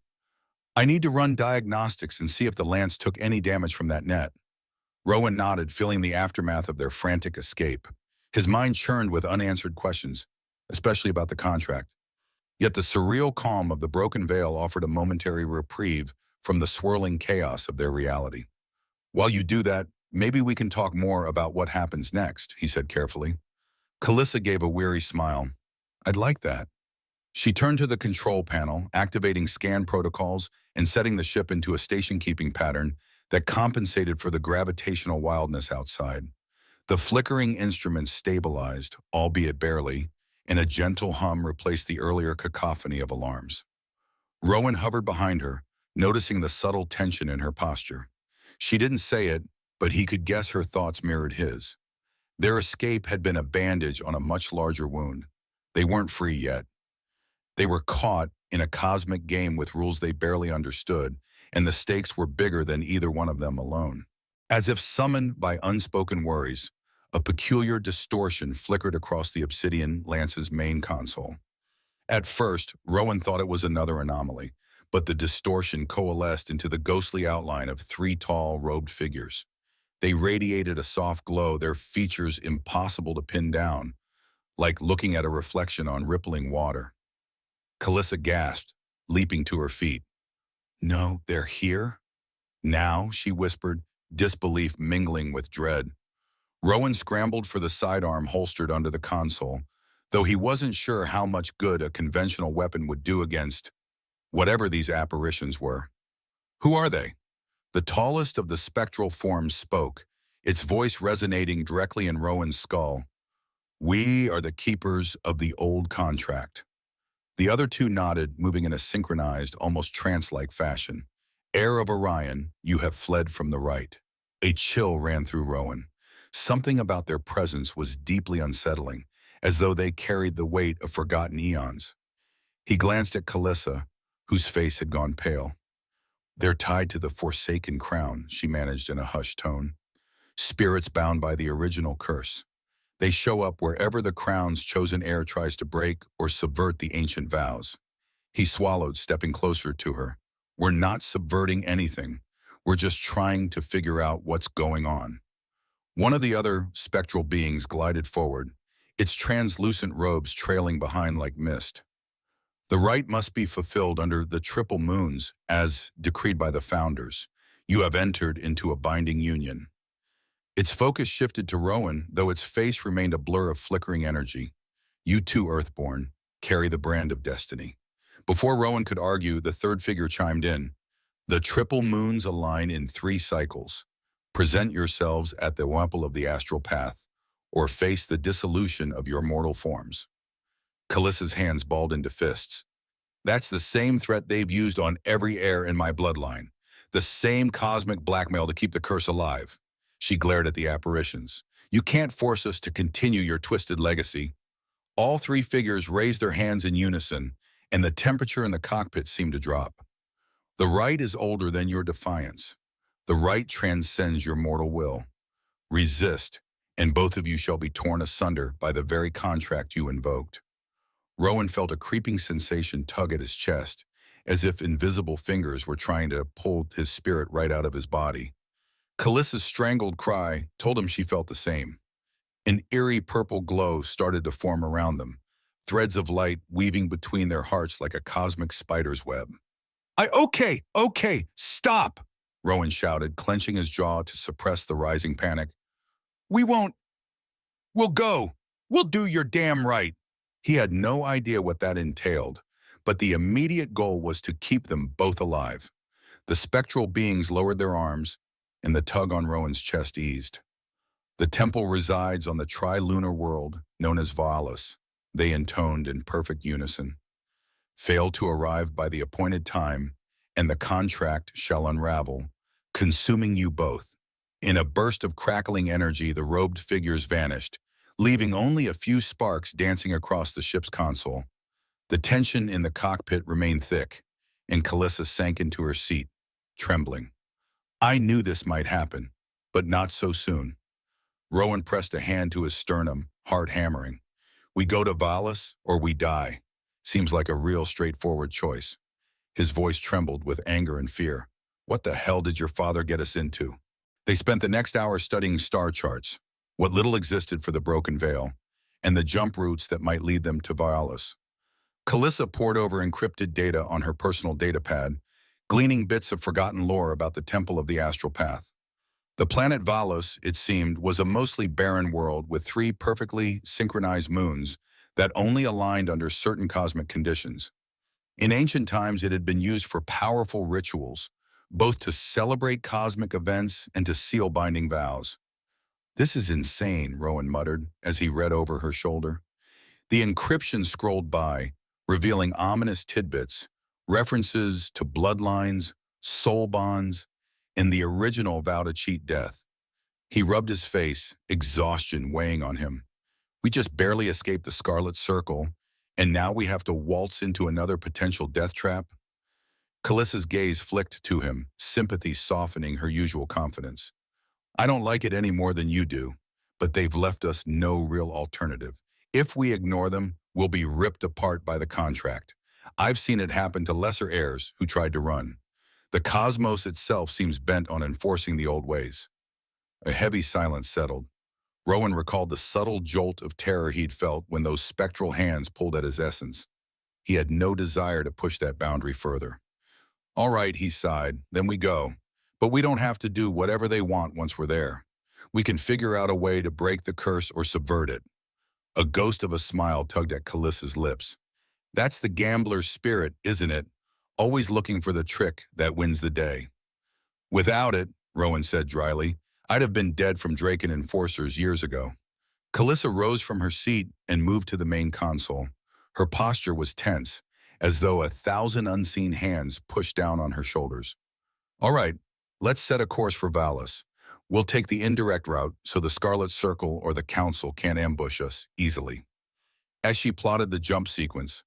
"I need to run diagnostics and see if the lance took any damage from that net." Rowan nodded, feeling the aftermath of their frantic escape. His mind churned with unanswered questions, especially about the contract. Yet the surreal calm of the broken veil offered a momentary reprieve from the swirling chaos of their reality. "While you do that, maybe we can talk more about what happens next," he said carefully. Calissa gave a weary smile. "I'd like that." She turned to the control panel, activating scan protocols and setting the ship into a station-keeping pattern that compensated for the gravitational wildness outside. The flickering instruments stabilized, albeit barely, and a gentle hum replaced the earlier cacophony of alarms. Rowan hovered behind her, noticing the subtle tension in her posture. She didn't say it, but he could guess her thoughts mirrored his. Their escape had been a bandage on a much larger wound. They weren't free yet. They were caught in a cosmic game with rules they barely understood, and the stakes were bigger than either one of them alone. As if summoned by unspoken worries, a peculiar distortion flickered across the obsidian lance's main console. At first, Rowan thought it was another anomaly, but the distortion coalesced into the ghostly outline of three tall, robed figures. They radiated a soft glow, their features impossible to pin down, like looking at a reflection on rippling water. Calissa gasped, leaping to her feet. "No, they're here? Now?" she whispered, disbelief mingling with dread. Rowan scrambled for the sidearm holstered under the console, though he wasn't sure how much good a conventional weapon would do against whatever these apparitions were. "Who are they?" The tallest of the spectral forms spoke, its voice resonating directly in Rowan's skull. "We are the keepers of the old contract." The other two nodded, moving in a synchronized, almost trance-like fashion. "Heir of Orion, you have fled from the right." A chill ran through Rowan. Something about their presence was deeply unsettling, as though they carried the weight of forgotten eons. He glanced at Calissa, whose face had gone pale. "They're tied to the Forsaken Crown," she managed in a hushed tone. "Spirits bound by the original curse. They show up wherever the crown's chosen heir tries to break or subvert the ancient vows." He swallowed, stepping closer to her. We're not subverting anything. We're just trying to figure out what's going on. One of the other spectral beings glided forward, its translucent robes trailing behind like mist. The rite must be fulfilled under the triple moons, as decreed by the founders. You have entered into a binding union. Its focus shifted to Rowan, though its face remained a blur of flickering energy. You too, Earthborn, carry the brand of destiny. Before Rowan could argue, the third figure chimed in. The triple moons align in 3 cycles. Present yourselves at the wemple of the astral path, or face the dissolution of your mortal forms. Kalissa's hands balled into fists. That's the same threat they've used on every heir in my bloodline. The same cosmic blackmail to keep the curse alive. She glared at the apparitions. You can't force us to continue your twisted legacy. All 3 figures raised their hands in unison, and the temperature in the cockpit seemed to drop. The rite is older than your defiance. The rite transcends your mortal will. Resist, and both of you shall be torn asunder by the very contract you invoked. Rowan felt a creeping sensation tug at his chest, as if invisible fingers were trying to pull his spirit right out of his body. Kalissa's strangled cry told him she felt the same. An eerie purple glow started to form around them, threads of light weaving between their hearts like a cosmic spider's web. Okay, stop, Rowan shouted, clenching his jaw to suppress the rising panic. We won't. We'll go. We'll do your damn right. He had no idea what that entailed, but the immediate goal was to keep them both alive. The spectral beings lowered their arms, and the tug on Rowan's chest eased. The temple resides on the tri-lunar world known as Valis, they intoned in perfect unison. Fail to arrive by the appointed time, and the contract shall unravel, consuming you both. In a burst of crackling energy, the robed figures vanished, leaving only a few sparks dancing across the ship's console. The tension in the cockpit remained thick, and Kalissa sank into her seat, trembling. I knew this might happen, but not so soon. Rowan pressed a hand to his sternum, heart hammering. We go to Valis, or we die. Seems like a real straightforward choice. His voice trembled with anger and fear. What the hell did your father get us into? They spent the next hour studying star charts, what little existed for the Broken Veil, and the jump routes that might lead them to Valis. Kalissa pored over encrypted data on her personal datapad, gleaning bits of forgotten lore about the Temple of the Astral Path. The planet Valos, it seemed, was a mostly barren world with 3 perfectly synchronized moons that only aligned under certain cosmic conditions. In ancient times, it had been used for powerful rituals, both to celebrate cosmic events and to seal binding vows. This is insane, Rowan muttered as he read over her shoulder. The encryption scrolled by, revealing ominous tidbits, references to bloodlines, soul bonds, and the original vow to cheat death. He rubbed his face, exhaustion weighing on him. We just barely escaped the Scarlet Circle, and now we have to waltz into another potential death trap? Kalissa's gaze flicked to him, sympathy softening her usual confidence. I don't like it any more than you do, but they've left us no real alternative. If we ignore them, we'll be ripped apart by the contract. I've seen it happen to lesser heirs who tried to run. The cosmos itself seems bent on enforcing the old ways. A heavy silence settled. Rowan recalled the subtle jolt of terror he'd felt when those spectral hands pulled at his essence. He had no desire to push that boundary further. All right, he sighed, then we go. But we don't have to do whatever they want once we're there. We can figure out a way to break the curse or subvert it. A ghost of a smile tugged at Kalissa's lips. That's the gambler's spirit, isn't it? Always looking for the trick that wins the day. Without it, Rowan said dryly, I'd have been dead from Draken Enforcers years ago. Kalissa rose from her seat and moved to the main console. Her posture was tense, as though 1,000 unseen hands pushed down on her shoulders. All right, let's set a course for Valis. We'll take the indirect route so the Scarlet Circle or the Council can't ambush us easily. As she plotted the jump sequence,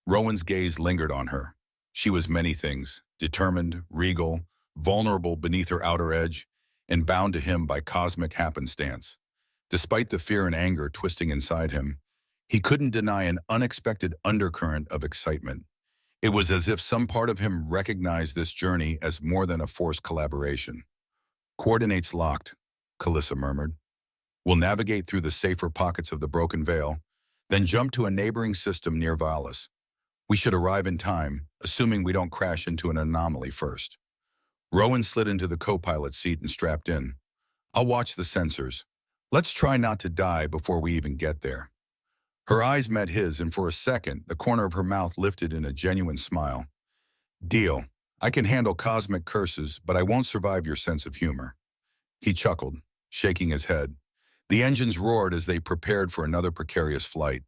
Rowan's gaze lingered on her. She was many things, determined, regal, vulnerable beneath her outer edge, and bound to him by cosmic happenstance. Despite the fear and anger twisting inside him, he couldn't deny an unexpected undercurrent of excitement. It was as if some part of him recognized this journey as more than a forced collaboration. Coordinates locked, Calissa murmured. We'll navigate through the safer pockets of the broken veil, then jump to a neighboring system near Valis. We should arrive in time, assuming we don't crash into an anomaly first. Rowan slid into the co-pilot seat and strapped in. I'll watch the sensors. Let's try not to die before we even get there. Her eyes met his, and for a second, the corner of her mouth lifted in a genuine smile. Deal. I can handle cosmic curses, but I won't survive your sense of humor. He chuckled, shaking his head. The engines roared as they prepared for another precarious flight.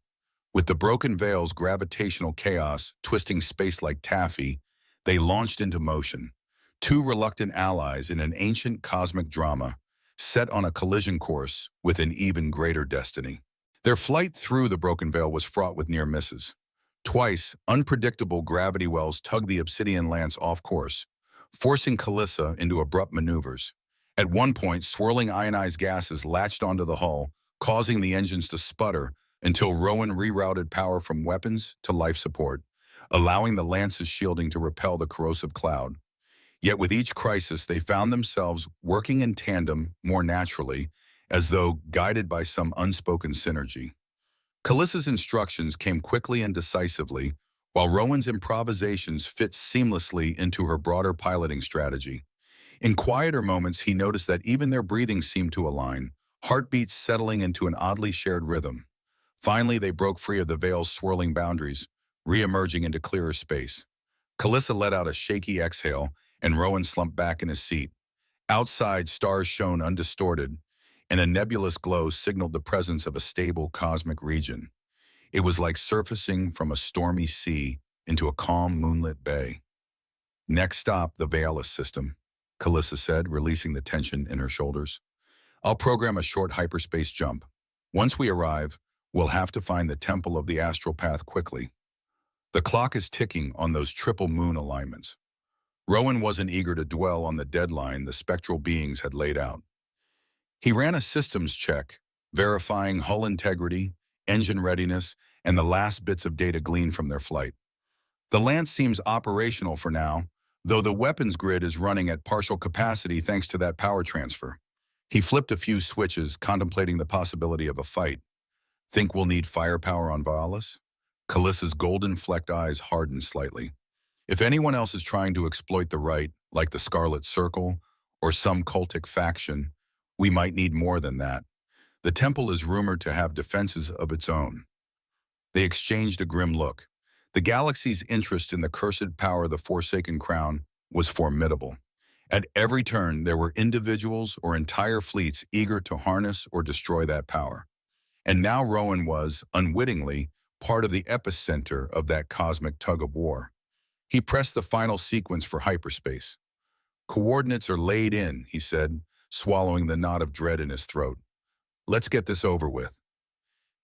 With the broken veil's gravitational chaos twisting space like taffy, they launched into motion. Two reluctant allies in an ancient cosmic drama, set on a collision course with an even greater destiny. Their flight through the broken veil was fraught with near misses. Twice, unpredictable gravity wells tugged the obsidian lance off course, forcing Calissa into abrupt maneuvers. At one point, swirling ionized gases latched onto the hull, causing the engines to sputter until Rowan rerouted power from weapons to life support, allowing the lance's shielding to repel the corrosive cloud. Yet with each crisis, they found themselves working in tandem more naturally, as though guided by some unspoken synergy. Calissa's instructions came quickly and decisively, while Rowan's improvisations fit seamlessly into her broader piloting strategy. In quieter moments, he noticed that even their breathing seemed to align, heartbeats settling into an oddly shared rhythm. Finally, they broke free of the veil's swirling boundaries, re-emerging into clearer space. Calissa let out a shaky exhale, and Rowan slumped back in his seat. Outside, stars shone undistorted, and a nebulous glow signaled the presence of a stable cosmic region. It was like surfacing from a stormy sea into a calm, moonlit bay. Next stop, the Valis system, Calissa said, releasing the tension in her shoulders. I'll program a short hyperspace jump. Once we arrive, we'll have to find the Temple of the Astral Path quickly. The clock is ticking on those triple moon alignments. Rowan wasn't eager to dwell on the deadline the spectral beings had laid out. He ran a systems check, verifying hull integrity, engine readiness, and the last bits of data gleaned from their flight. The Lance seems operational for now, though the weapons grid is running at partial capacity thanks to that power transfer. He flipped a few switches, contemplating the possibility of a fight. Think we'll need firepower on Valis? Calissa's golden-flecked eyes hardened slightly. If anyone else is trying to exploit the right, like the Scarlet Circle or some cultic faction, we might need more than that. The temple is rumored to have defenses of its own. They exchanged a grim look. The galaxy's interest in the cursed power of the Forsaken Crown was formidable. At every turn, there were individuals or entire fleets eager to harness or destroy that power. And now Rowan was, unwittingly, part of the epicenter of that cosmic tug-of-war. He pressed the final sequence for hyperspace. Coordinates are laid in, he said, swallowing the knot of dread in his throat. Let's get this over with.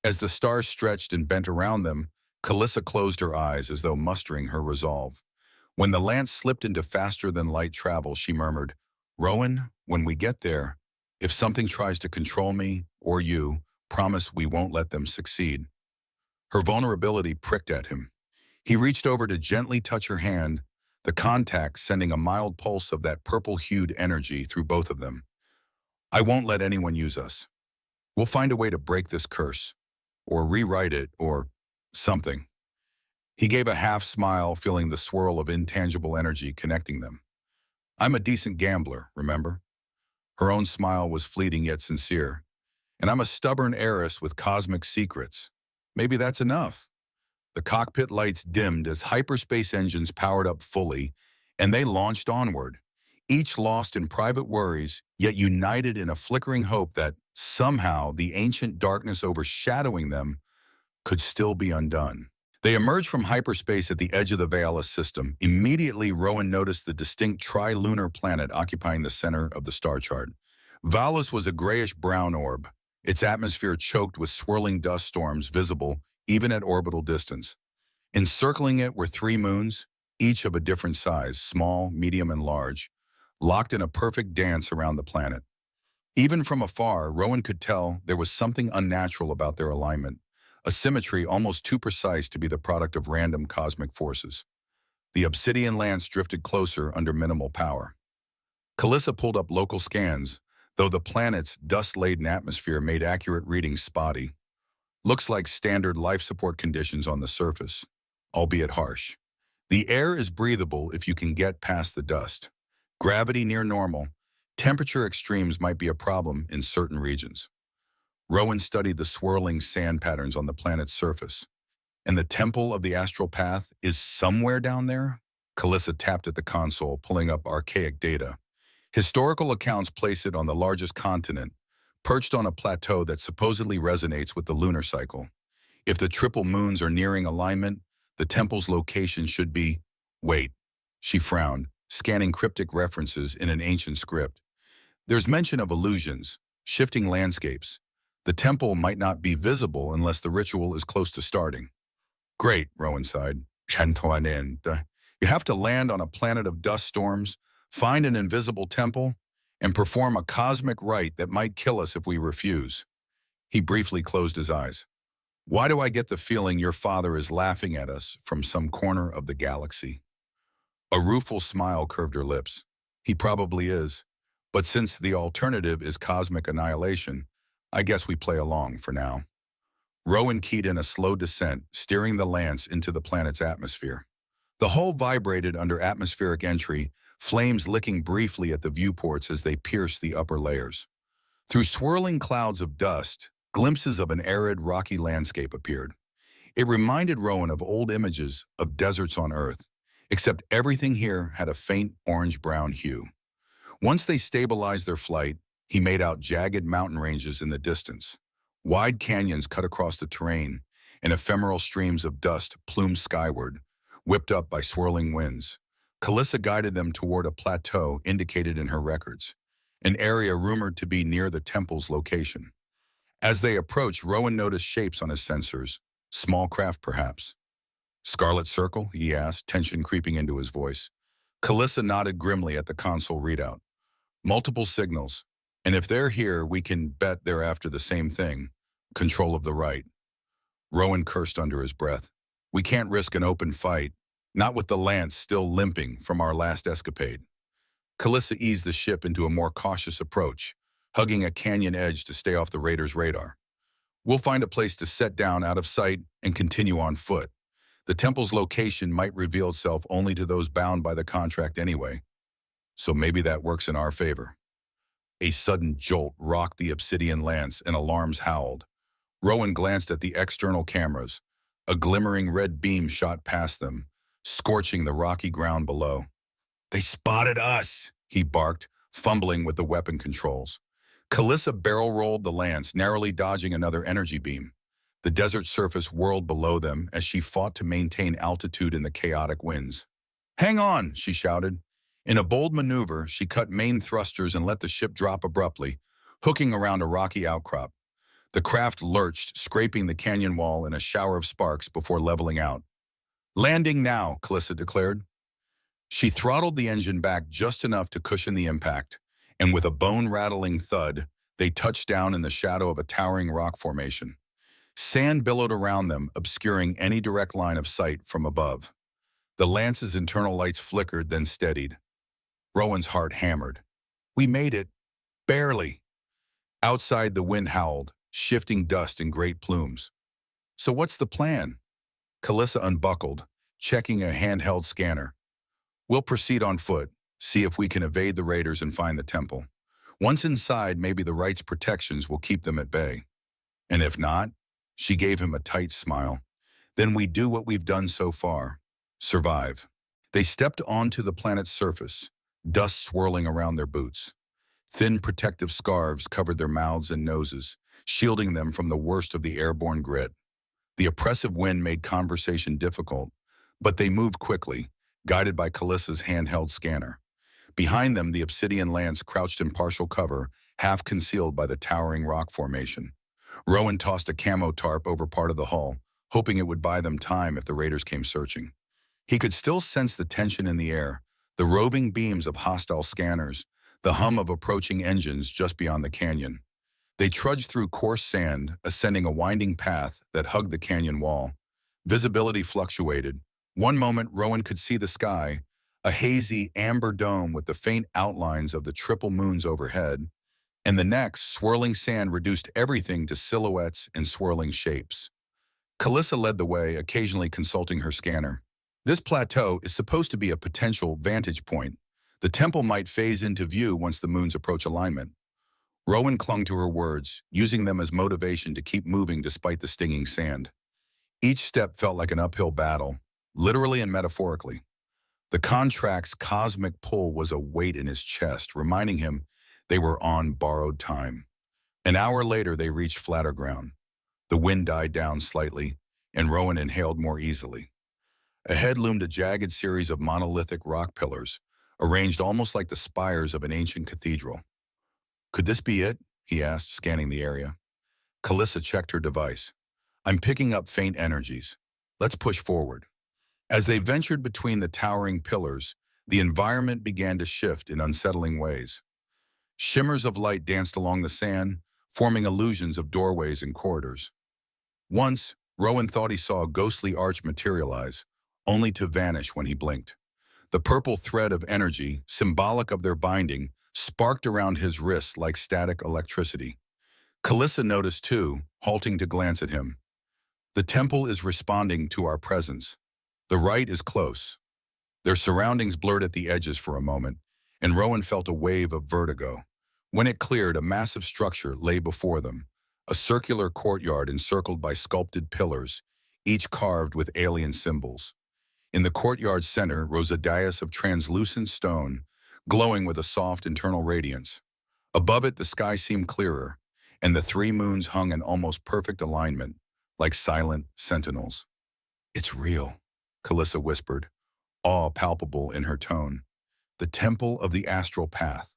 As the stars stretched and bent around them, Calissa closed her eyes as though mustering her resolve. When the lance slipped into faster-than-light travel, she murmured, Rowan, when we get there, if something tries to control me or you, promise we won't let them succeed. Her vulnerability pricked at him. He reached over to gently touch her hand, the contact sending a mild pulse of that purple-hued energy through both of them. I won't let anyone use us. We'll find a way to break this curse, or rewrite it, or something. He gave a half smile, feeling the swirl of intangible energy connecting them. I'm a decent gambler, remember? Her own smile was fleeting yet sincere. And I'm a stubborn heiress with cosmic secrets. Maybe that's enough. The cockpit lights dimmed as hyperspace engines powered up fully, and they launched onward, each lost in private worries, yet united in a flickering hope that somehow the ancient darkness overshadowing them could still be undone. They emerged from hyperspace at the edge of the Valis system. Immediately, Rowan noticed the distinct tri-lunar planet occupying the center of the star chart. Valis was a grayish-brown orb, its atmosphere choked with swirling dust storms visible even at orbital distance. Encircling it were three moons, each of a different size, small, medium, and large, locked in a perfect dance around the planet. Even from afar, Rowan could tell there was something unnatural about their alignment, a symmetry almost too precise to be the product of random cosmic forces. The obsidian lance drifted closer under minimal power. Calissa pulled up local scans, though the planet's dust-laden atmosphere made accurate readings spotty. Looks like standard life support conditions on the surface, albeit harsh. The air is breathable if you can get past the dust. Gravity near normal. Temperature extremes might be a problem in certain regions. Rowan studied the swirling sand patterns on the planet's surface. And the temple of the astral path is somewhere down there? Calissa tapped at the console, pulling up archaic data. Historical accounts place it on the largest continent, perched on a plateau that supposedly resonates with the lunar cycle. If the triple moons are nearing alignment, the temple's location should be… Wait, she frowned, scanning cryptic references in an ancient script. There's mention of illusions, shifting landscapes. The temple might not be visible unless the ritual is close to starting. Great, Rowan sighed. You have to land on a planet of dust storms, find an invisible temple, and perform a cosmic rite that might kill us if we refuse. He briefly closed his eyes. Why do I get the feeling your father is laughing at us from some corner of the galaxy? A rueful smile curved her lips. He probably is. But since the alternative is cosmic annihilation, I guess we play along for now. Rowan keyed in a slow descent, steering the lance into the planet's atmosphere. The hull vibrated under atmospheric entry, flames licking briefly at the viewports as they pierced the upper layers. Through swirling clouds of dust, glimpses of an arid, rocky landscape appeared. It reminded Rowan of old images of deserts on Earth, except everything here had a faint orange-brown hue. Once they stabilized their flight, he made out jagged mountain ranges in the distance. Wide canyons cut across the terrain, and ephemeral streams of dust plumed skyward, whipped up by swirling winds. Calissa guided them toward a plateau indicated in her records, an area rumored to be near the temple's location. As they approached, Rowan noticed shapes on his sensors, small craft perhaps. Scarlet Circle? He asked, tension creeping into his voice. Calissa nodded grimly at the console readout. Multiple signals, and if they're here, we can bet they're after the same thing, control of the right. Rowan cursed under his breath. We can't risk an open fight, not with the lance still limping from our last escapade. Calissa eased the ship into a more cautious approach, hugging a canyon edge to stay off the raiders' radar. We'll find a place to set down out of sight and continue on foot. The temple's location might reveal itself only to those bound by the contract anyway, so maybe that works in our favor. A sudden jolt rocked the obsidian lance and alarms howled. Rowan glanced at the external cameras. A glimmering red beam shot past them, scorching the rocky ground below. They spotted us, he barked, fumbling with the weapon controls. Calissa barrel-rolled the lance, narrowly dodging another energy beam. The desert surface whirled below them as she fought to maintain altitude in the chaotic winds. Hang on, she shouted. In a bold maneuver, she cut main thrusters and let the ship drop abruptly, hooking around a rocky outcrop. The craft lurched, scraping the canyon wall in a shower of sparks before leveling out. Landing now, Calissa declared. She throttled the engine back just enough to cushion the impact, and with a bone-rattling thud, they touched down in the shadow of a towering rock formation. Sand billowed around them, obscuring any direct line of sight from above. The lance's internal lights flickered, then steadied. Rowan's heart hammered. We made it. Barely. Outside, the wind howled, shifting dust in great plumes. So what's the plan? Calissa unbuckled, checking a handheld scanner. We'll proceed on foot, see if we can evade the raiders and find the temple. Once inside, maybe the right's protections will keep them at bay. And if not, she gave him a tight smile, then we do what we've done so far. Survive. They stepped onto the planet's surface, dust swirling around their boots. Thin protective scarves covered their mouths and noses, shielding them from the worst of the airborne grit. The oppressive wind made conversation difficult, but they moved quickly, guided by Calissa's handheld scanner. Behind them, the obsidian lance crouched in partial cover, half concealed by the towering rock formation. Rowan tossed a camo tarp over part of the hull, hoping it would buy them time if the raiders came searching. He could still sense the tension in the air, the roving beams of hostile scanners, the hum of approaching engines just beyond the canyon. They trudged through coarse sand, ascending a winding path that hugged the canyon wall. Visibility fluctuated, One moment, Rowan could see the sky, a hazy amber dome with the faint outlines of the triple moons overhead, and the next, swirling sand reduced everything to silhouettes and swirling shapes. Calissa led the way, occasionally consulting her scanner. This plateau is supposed to be a potential vantage point. The temple might phase into view once the moons approach alignment. Rowan clung to her words, using them as motivation to keep moving despite the stinging sand. Each step felt like an uphill battle, literally and metaphorically. The contract's cosmic pull was a weight in his chest, reminding him they were on borrowed time. An hour later, they reached flatter ground. The wind died down slightly, and Rowan inhaled more easily. Ahead loomed a jagged series of monolithic rock pillars, arranged almost like the spires of an ancient cathedral. Could this be it? He asked, scanning the area. Calissa checked her device. I'm picking up faint energies. Let's push forward. As they ventured between the towering pillars, the environment began to shift in unsettling ways. Shimmers of light danced along the sand, forming illusions of doorways and corridors. Once, Rowan thought he saw a ghostly arch materialize, only to vanish when he blinked. The purple thread of energy, symbolic of their binding, sparked around his wrists like static electricity. Calissa noticed too, halting to glance at him. The temple is responding to our presence. The rite is close. Their surroundings blurred at the edges for a moment, and Rowan felt a wave of vertigo. When it cleared, a massive structure lay before them, a circular courtyard encircled by sculpted pillars, each carved with alien symbols. In the courtyard's center rose a dais of translucent stone, glowing with a soft internal radiance. Above it, the sky seemed clearer, and the three moons hung in almost perfect alignment, like silent sentinels. It's real, Calissa whispered, awe palpable in her tone. The temple of the astral path.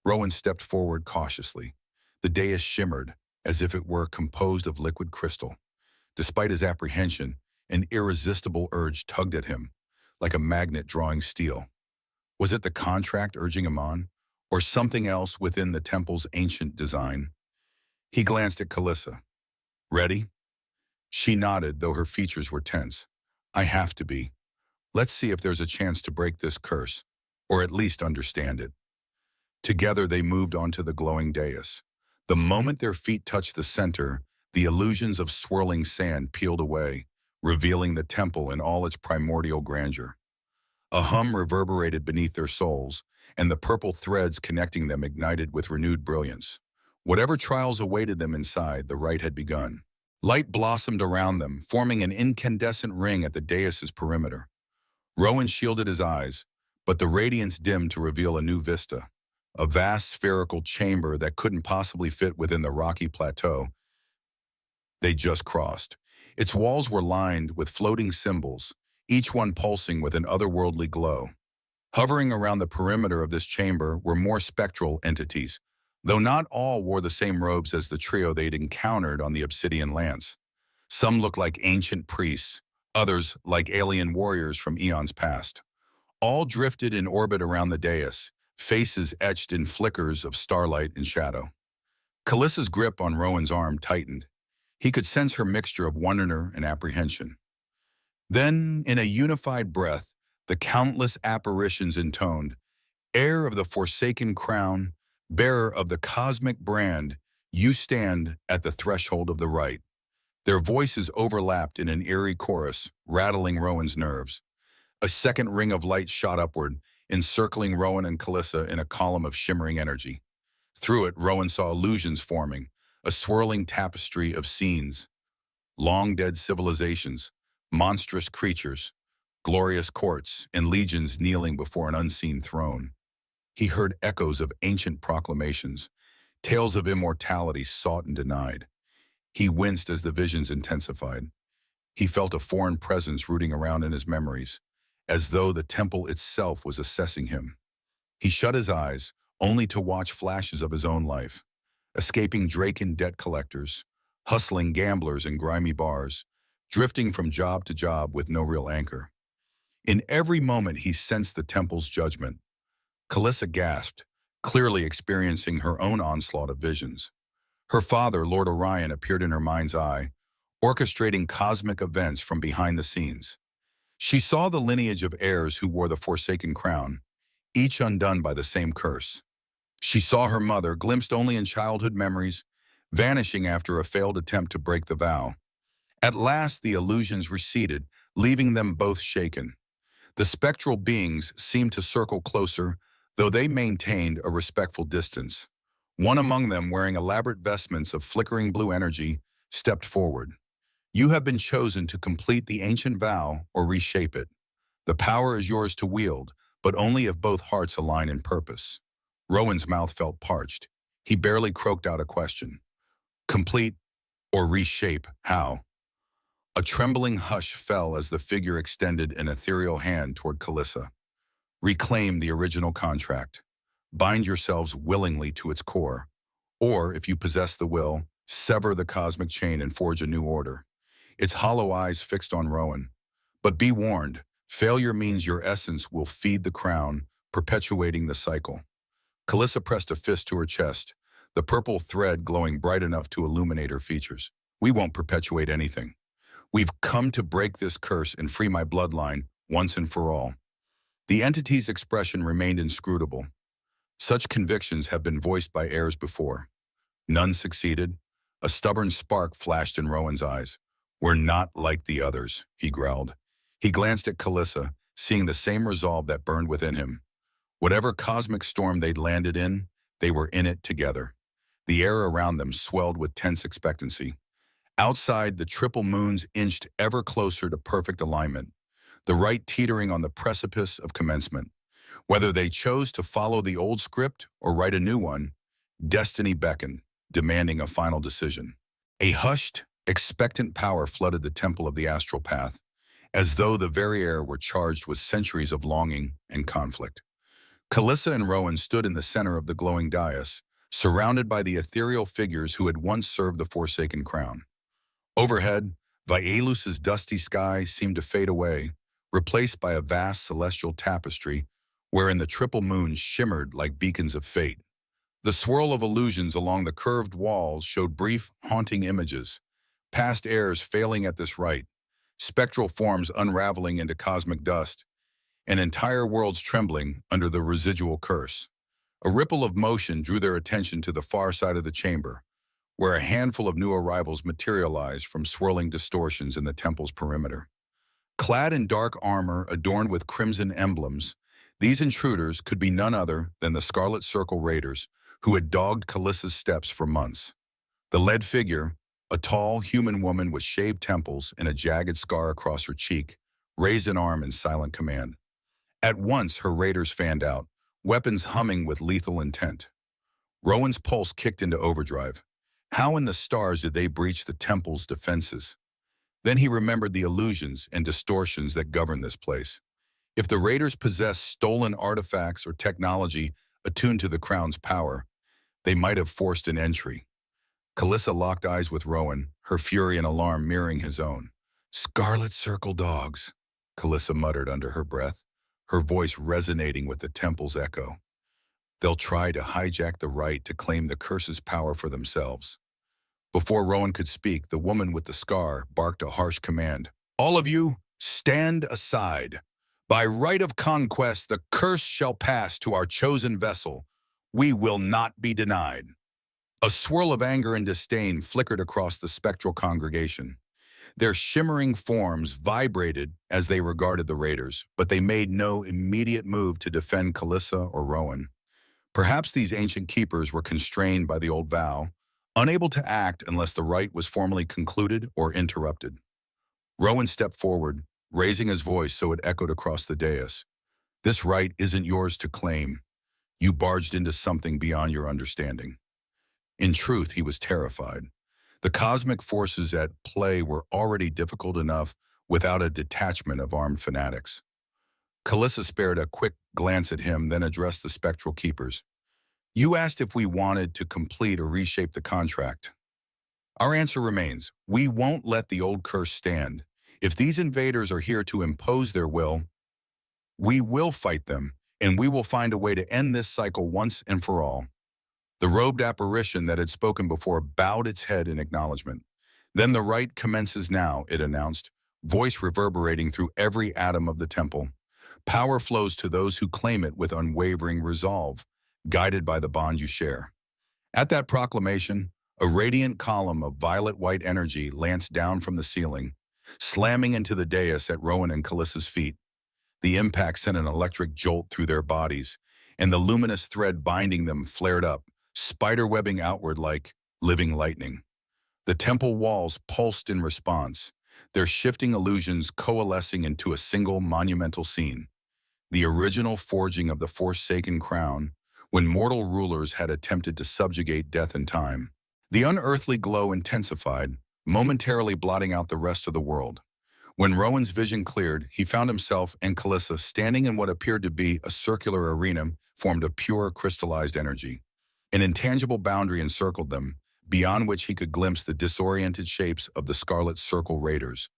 Rowan stepped forward cautiously. The dais shimmered, as if it were composed of liquid crystal. Despite his apprehension, an irresistible urge tugged at him, like a magnet drawing steel. Was it the contract urging him on, or something else within the temple's ancient design? He glanced at Calissa. Ready? She nodded, though her features were tense. I have to be. Let's see if there's a chance to break this curse, or at least understand it. Together they moved onto the glowing dais. The moment their feet touched the center, the illusions of swirling sand peeled away, revealing the temple in all its primordial grandeur. A hum reverberated beneath their soles, and the purple threads connecting them ignited with renewed brilliance. Whatever trials awaited them inside, the rite had begun. Light blossomed around them, forming an incandescent ring at the dais's perimeter. Rowan shielded his eyes, but the radiance dimmed to reveal a new vista. A vast spherical chamber that couldn't possibly fit within the rocky plateau they just crossed. Its walls were lined with floating symbols, each one pulsing with an otherworldly glow. Hovering around the perimeter of this chamber were more spectral entities, though not all wore the same robes as the trio they'd encountered on the Obsidian Lance. Some looked like ancient priests, others like alien warriors from eons past. All drifted in orbit around the dais, faces etched in flickers of starlight and shadow. Calissa's grip on Rowan's arm tightened. He could sense her mixture of wonder and apprehension. Then, in a unified breath, the countless apparitions intoned, heir of the forsaken crown, bearer of the cosmic brand, you stand at the threshold of the rite. Their voices overlapped in an eerie chorus, rattling Rowan's nerves. A second ring of light shot upward, encircling Rowan and Calissa in a column of shimmering energy. Through it, Rowan saw illusions forming, a swirling tapestry of scenes. Long-dead civilizations, monstrous creatures, glorious courts, and legions kneeling before an unseen throne. He heard echoes of ancient proclamations, tales of immortality sought and denied. He winced as the visions intensified. He felt a foreign presence rooting around in his memories, as though the temple itself was assessing him. He shut his eyes, only to watch flashes of his own life, escaping Draken debt collectors, hustling gamblers in grimy bars, drifting from job to job with no real anchor. In every moment he sensed the temple's judgment. Calissa gasped, clearly experiencing her own onslaught of visions. Her father, Lord Orion, appeared in her mind's eye, orchestrating cosmic events from behind the scenes. She saw the lineage of heirs who wore the Forsaken crown, each undone by the same curse. She saw her mother, glimpsed only in childhood memories, vanishing after a failed attempt to break the vow. At last, the illusions receded, leaving them both shaken. The spectral beings seemed to circle closer, though they maintained a respectful distance. One among them, wearing elaborate vestments of flickering blue energy, stepped forward. You have been chosen to complete the ancient vow or reshape it. The power is yours to wield, but only if both hearts align in purpose. Rowan's mouth felt parched. He barely croaked out a question. Complete or reshape, how? A trembling hush fell as the figure extended an ethereal hand toward Calissa. Reclaim the original contract. Bind yourselves willingly to its core. Or, if you possess the will, sever the cosmic chain and forge a new order. Its hollow eyes fixed on Rowan. But be warned, failure means your essence will feed the crown, perpetuating the cycle. Calissa pressed a fist to her chest, the purple thread glowing bright enough to illuminate her features. We won't perpetuate anything. We've come to break this curse and free my bloodline once and for all. The entity's expression remained inscrutable. Such convictions have been voiced by heirs before. None succeeded. A stubborn spark flashed in Rowan's eyes. We're not like the others, he growled. He glanced at Calissa, seeing the same resolve that burned within him. Whatever cosmic storm they'd landed in, they were in it together. The air around them swelled with tense expectancy. Outside, the triple moons inched ever closer to perfect alignment, the rite teetering on the precipice of commencement. Whether they chose to follow the old script or write a new one, destiny beckoned, demanding a final decision. A hushed, expectant power flooded the temple of the astral path, as though the very air were charged with centuries of longing and conflict. Calissa and Rowan stood in the center of the glowing dais, surrounded by the ethereal figures who had once served the Forsaken crown. Overhead, Vaelus's dusty sky seemed to fade away, replaced by a vast celestial tapestry wherein the triple moons shimmered like beacons of fate. The swirl of illusions along the curved walls showed brief, haunting images, past heirs failing at this rite, spectral forms unraveling into cosmic dust, and entire worlds trembling under the residual curse. A ripple of motion drew their attention to the far side of the chamber, where a handful of new arrivals materialized from swirling distortions in the temple's perimeter. Clad in dark armor adorned with crimson emblems, these intruders could be none other than the Scarlet Circle Raiders, who had dogged Calissa's steps for months. The led figure, a tall, human woman with shaved temples and a jagged scar across her cheek, raised an arm in silent command. At once, her raiders fanned out, weapons humming with lethal intent. Rowan's pulse kicked into overdrive. How in the stars did they breach the temple's defenses? Then he remembered the illusions and distortions that govern this place. If the raiders possessed stolen artifacts or technology attuned to the crown's power, they might have forced an entry. Calissa locked eyes with Rowan, her fury and alarm mirroring his own. "Scarlet Circle dogs," Calissa muttered under her breath, her voice resonating with the temple's echo. They'll try to hijack the rite to claim the curse's power for themselves. Before Rowan could speak, the woman with the scar barked a harsh command. "All of you, stand aside. By right of conquest, the curse shall pass to our chosen vessel. We will not be denied." A swirl of anger and disdain flickered across the spectral congregation. Their shimmering forms vibrated as they regarded the raiders, but they made no immediate move to defend Calissa or Rowan. Perhaps these ancient keepers were constrained by the old vow, unable to act unless the rite was formally concluded or interrupted. Rowan stepped forward, raising his voice so it echoed across the dais. "This rite isn't yours to claim. You barged into something beyond your understanding." In truth, he was terrified. The cosmic forces at play were already difficult enough without a detachment of armed fanatics. Calissa spared a quick glance at him, then addressed the spectral keepers. "You asked if we wanted to complete or reshape the contract. Our answer remains, we won't let the old curse stand. If these invaders are here to impose their will, we will fight them, and we will find a way to end this cycle once and for all." The robed apparition that had spoken before bowed its head in acknowledgement. "Then the rite commences now," it announced. voice reverberating through every atom of the temple. Power flows to those who claim it with unwavering resolve, guided by the bond you share. At that proclamation, a radiant column of violet-white energy lanced down from the ceiling, slamming into the dais at Rowan and Calissa's feet. The impact sent an electric jolt through their bodies, and the luminous thread binding them flared up, spiderwebbing outward like living lightning. The temple walls pulsed in response, their shifting illusions coalescing into a single monumental scene. The original forging of the Forsaken Crown, when mortal rulers had attempted to subjugate death and time. The unearthly glow intensified, momentarily blotting out the rest of the world. When Rowan's vision cleared, he found himself and Calissa standing in what appeared to be a circular arena formed of pure crystallized energy. An intangible boundary encircled them, beyond which he could glimpse the disoriented shapes of the Scarlet Circle Raiders,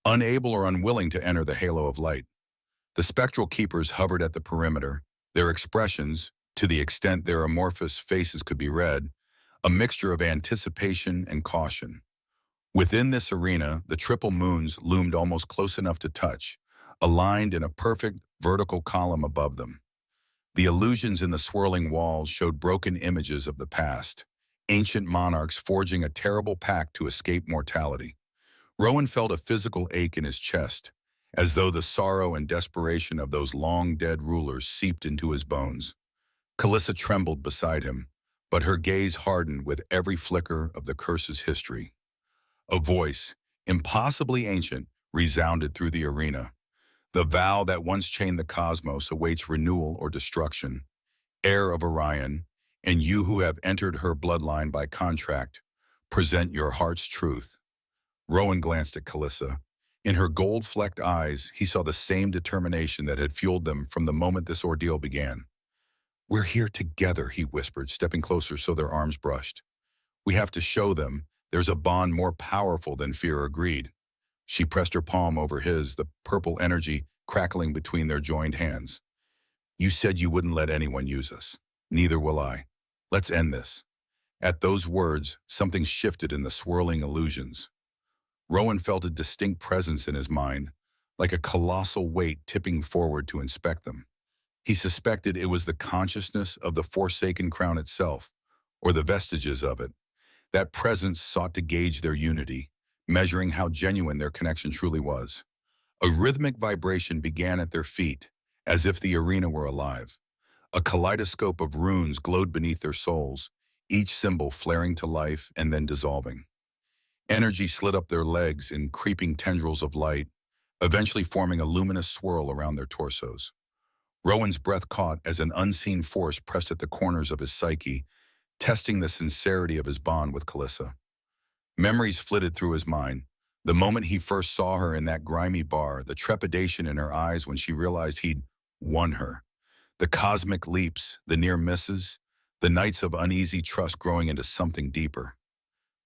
unable or unwilling to enter the halo of light. The spectral keepers hovered at the perimeter, their expressions, to the extent their amorphous faces could be read, a mixture of anticipation and caution. Within this arena, the triple moons loomed almost close enough to touch, aligned in a perfect vertical column above them. The illusions in the swirling walls showed broken images of the past, ancient monarchs forging a terrible pact to escape mortality. Rowan felt a physical ache in his chest, as though the sorrow and desperation of those long-dead rulers seeped into his bones. Calissa trembled beside him, but her gaze hardened with every flicker of the curse's history. A voice, impossibly ancient, resounded through the arena. The vow that once chained the cosmos awaits renewal or destruction. Heir of Orion, and you who have entered her bloodline by contract, present your heart's truth. Rowan glanced at Calissa. In her gold-flecked eyes, he saw the same determination that had fueled them from the moment this ordeal began. "We're here together," he whispered, stepping closer so their arms brushed. "We have to show them there's a bond more powerful than fear or greed." She pressed her palm over his, the purple energy crackling between their joined hands. "You said you wouldn't let anyone use us. Neither will I. Let's end this." At those words, something shifted in the swirling illusions. Rowan felt a distinct presence in his mind, like a colossal weight tipping forward to inspect them. He suspected it was the consciousness of the Forsaken Crown itself, or the vestiges of it. That presence sought to gauge their unity, measuring how genuine their connection truly was. A rhythmic vibration began at their feet, as if the arena were alive. A kaleidoscope of runes glowed beneath their soles, each symbol flaring to life and then dissolving. Energy slid up their legs in creeping tendrils of light, eventually forming a luminous swirl around their torsos. Rowan's breath caught as an unseen force pressed at the corners of his psyche, testing the sincerity of his bond with Calissa. Memories flitted through his mind. The moment he first saw her in that grimy bar, the trepidation in her eyes when she realized he'd won her. The cosmic leaps, the near misses, the nights of uneasy trust growing into something deeper.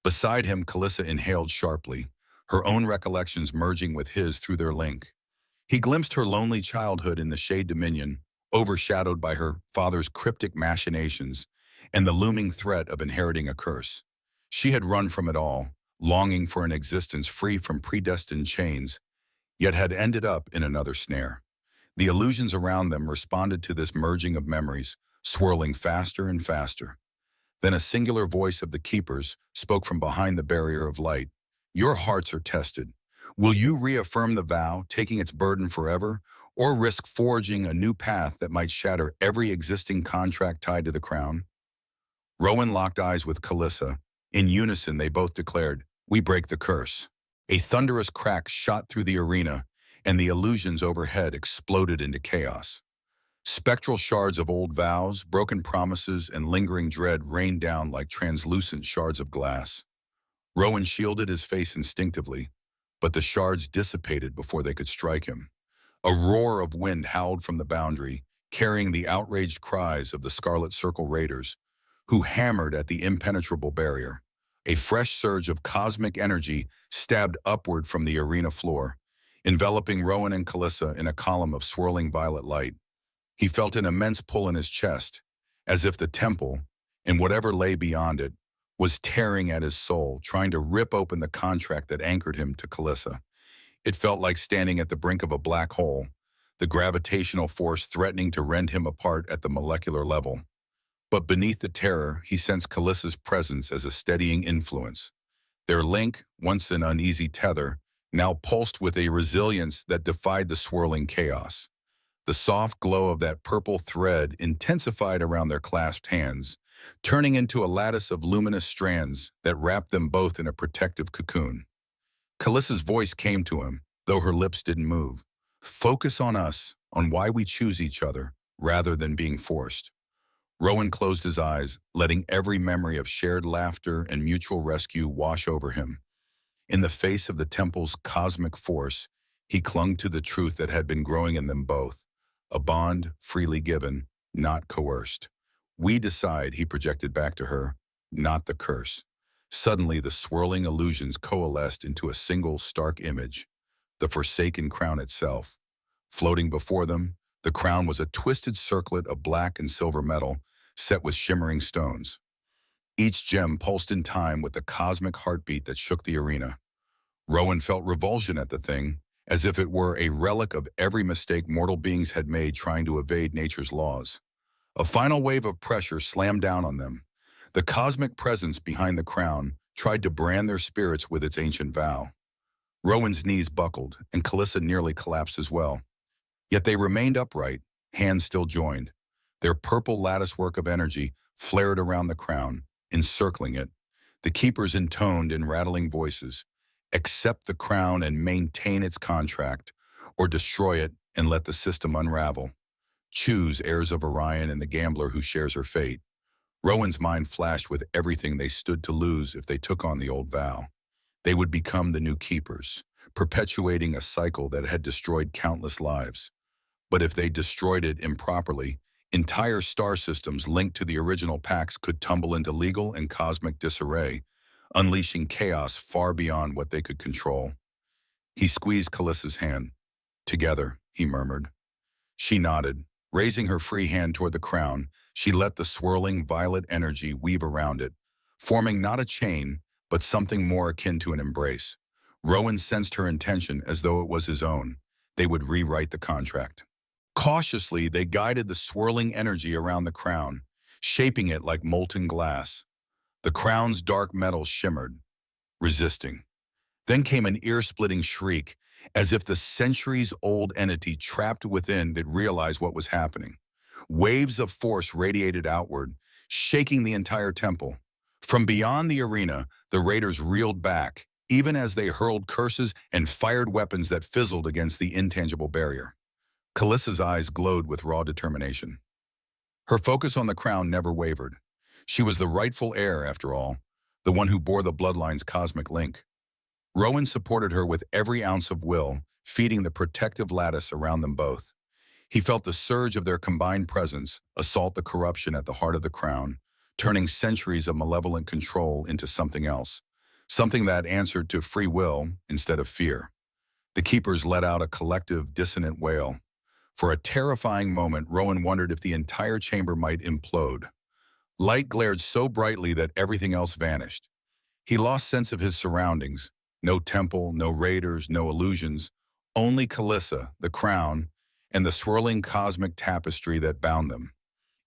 Beside him, Calissa inhaled sharply, her own recollections merging with his through their link. He glimpsed her lonely childhood in the Shade Dominion, overshadowed by her father's cryptic machinations and the looming threat of inheriting a curse. She had run from it all, longing for an existence free from predestined chains, yet had ended up in another snare. The illusions around them responded to this merging of memories, swirling faster and faster. Then a singular voice of the keepers spoke from behind the barrier of light. "Your hearts are tested. Will you reaffirm the vow, taking its burden forever, or risk forging a new path that might shatter every existing contract tied to the crown?" Rowan locked eyes with Calissa. In unison, they both declared, "We break the curse." A thunderous crack shot through the arena, and the illusions overhead exploded into chaos. Spectral shards of old vows, broken promises, and lingering dread rained down like translucent shards of glass. Rowan shielded his face instinctively, but the shards dissipated before they could strike him. A roar of wind howled from the boundary, carrying the outraged cries of the Scarlet Circle Raiders, who hammered at the impenetrable barrier. A fresh surge of cosmic energy stabbed upward from the arena floor, enveloping Rowan and Calissa in a column of swirling violet light. He felt an immense pull in his chest, as if the temple, and whatever lay beyond it, was tearing at his soul, trying to rip open the contract that anchored him to Calissa. It felt like standing at the brink of a black hole, the gravitational force threatening to rend him apart at the molecular level. But beneath the terror, he sensed Calissa's presence as a steadying influence. Their link, once an uneasy tether, now pulsed with a resilience that defied the swirling chaos. The soft glow of that purple thread intensified around their clasped hands, turning into a lattice of luminous strands that wrapped them both in a protective cocoon. Calissa's voice came to him, though her lips didn't move. Focus on us, on why we choose each other, rather than being forced. Rowan closed his eyes, letting every memory of shared laughter and mutual rescue wash over him. In the face of the temple's cosmic force, he clung to the truth that had been growing in them both, a bond freely given, not coerced. We decide, he projected back to her, not the curse. Suddenly, the swirling illusions coalesced into a single stark image, the Forsaken Crown itself. Floating before them, the crown was a twisted circlet of black and silver metal, set with shimmering stones. Each gem pulsed in time with the cosmic heartbeat that shook the arena. Rowan felt revulsion at the thing, as if it were a relic of every mistake mortal beings had made trying to evade nature's laws. A final wave of pressure slammed down on them. The cosmic presence behind the crown tried to brand their spirits with its ancient vow. Rowan's knees buckled, and Calissa nearly collapsed as well. Yet they remained upright, hands still joined. Their purple latticework of energy flared around the crown, encircling it. The keepers intoned in rattling voices, accept the crown and maintain its contract, or destroy it and let the system unravel. Choose, heirs of Orion and the gambler who shares her fate. Rowan's mind flashed with everything they stood to lose if they took on the old vow. They would become the new keepers, perpetuating a cycle that had destroyed countless lives. But if they destroyed it improperly, entire star systems linked to the original pacts could tumble into legal and cosmic disarray, unleashing chaos far beyond what they could control. He squeezed Calissa's hand. Together, he murmured. She nodded. Raising her free hand toward the crown, she let the swirling violet energy weave around it, forming not a chain, but something more akin to an embrace. Rowan sensed her intention as though it was his own. They would rewrite the contract. Cautiously, they guided the swirling energy around the crown, shaping it like molten glass. The crown's dark metal shimmered, resisting. Then came an ear-splitting shriek, as if the centuries-old entity trapped within did realize what was happening. Waves of force radiated outward, shaking the entire temple. From beyond the arena, the raiders reeled back, even as they hurled curses and fired weapons that fizzled against the intangible barrier. Calissa's eyes glowed with raw determination. Her focus on the crown never wavered. She was the rightful heir, after all, the one who bore the bloodline's cosmic link. Rowan supported her with every ounce of will, feeding the protective lattice around them both. He felt the surge of their combined presence assault the corruption at the heart of the crown, turning centuries of malevolent control into something else, something that answered to free will instead of fear. The keepers let out a collective, dissonant wail. For a terrifying moment, Rowan wondered if the entire chamber might implode. Light glared so brightly that everything else vanished. He lost sense of his surroundings. No temple, no raiders, no illusions. Only Calissa, the crown, and the swirling cosmic tapestry that bound them.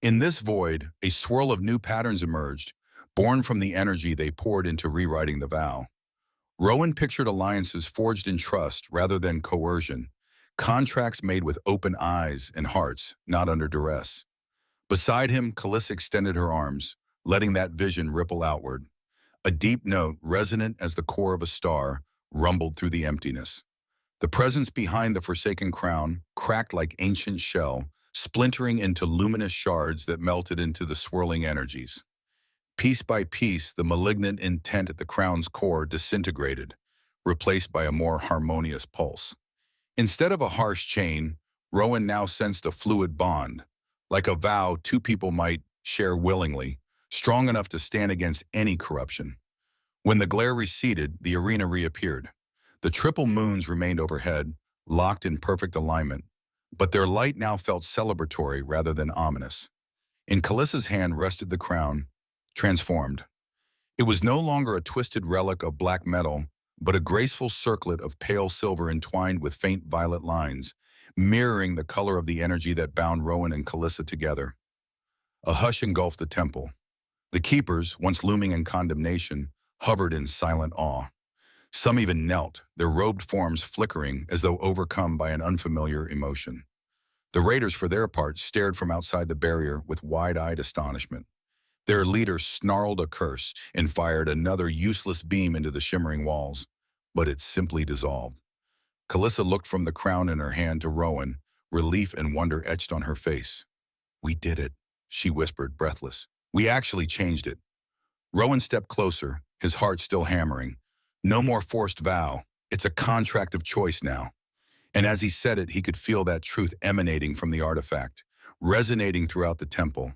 In this void, a swirl of new patterns emerged, born from the energy they poured into rewriting the vow. Rowan pictured alliances forged in trust rather than coercion, contracts made with open eyes and hearts, not under duress. Beside him, Calissa extended her arms, letting that vision ripple outward. A deep note, resonant as the core of a star, rumbled through the emptiness. The presence behind the Forsaken Crown cracked like ancient shell, splintering into luminous shards that melted into the swirling energies. Piece by piece, the malignant intent at the crown's core disintegrated, replaced by a more harmonious pulse. Instead of a harsh chain, Rowan now sensed a fluid bond, like a vow two people might share willingly, strong enough to stand against any corruption. When the glare receded, the arena reappeared. The triple moons remained overhead, locked in perfect alignment, but their light now felt celebratory rather than ominous. In Calissa's hand rested the crown, transformed. It was no longer a twisted relic of black metal, but a graceful circlet of pale silver entwined with faint violet lines, mirroring the color of the energy that bound Rowan and Calissa together. A hush engulfed the temple. The keepers, once looming in condemnation, hovered in silent awe. Some even knelt, their robed forms flickering as though overcome by an unfamiliar emotion. The raiders, for their part, stared from outside the barrier with wide-eyed astonishment. Their leader snarled a curse and fired another useless beam into the shimmering walls, but it simply dissolved. Calissa looked from the crown in her hand to Rowan, relief and wonder etched on her face. "We did it," she whispered, breathless. "We actually changed it." Rowan stepped closer, his heart still hammering. "No more forced vow. It's a contract of choice now." And as he said it, he could feel that truth emanating from the artifact, resonating throughout the temple,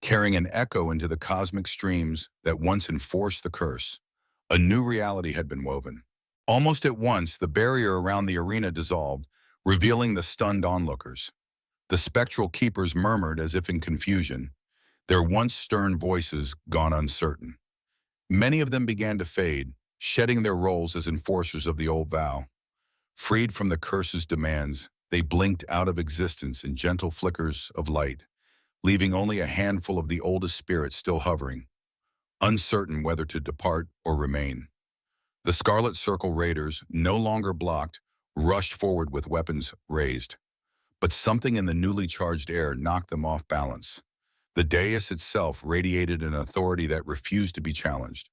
carrying an echo into the cosmic streams that once enforced the curse. A new reality had been woven. Almost at once, the barrier around the arena dissolved, revealing the stunned onlookers. The spectral keepers murmured as if in confusion, their once stern voices gone uncertain. Many of them began to fade, shedding their roles as enforcers of the old vow. Freed from the curse's demands, they blinked out of existence in gentle flickers of light, leaving only a handful of the oldest spirits still hovering, uncertain whether to depart or remain. The Scarlet Circle raiders, no longer blocked, rushed forward with weapons raised. But something in the newly charged air knocked them off balance. The dais itself radiated an authority that refused to be challenged.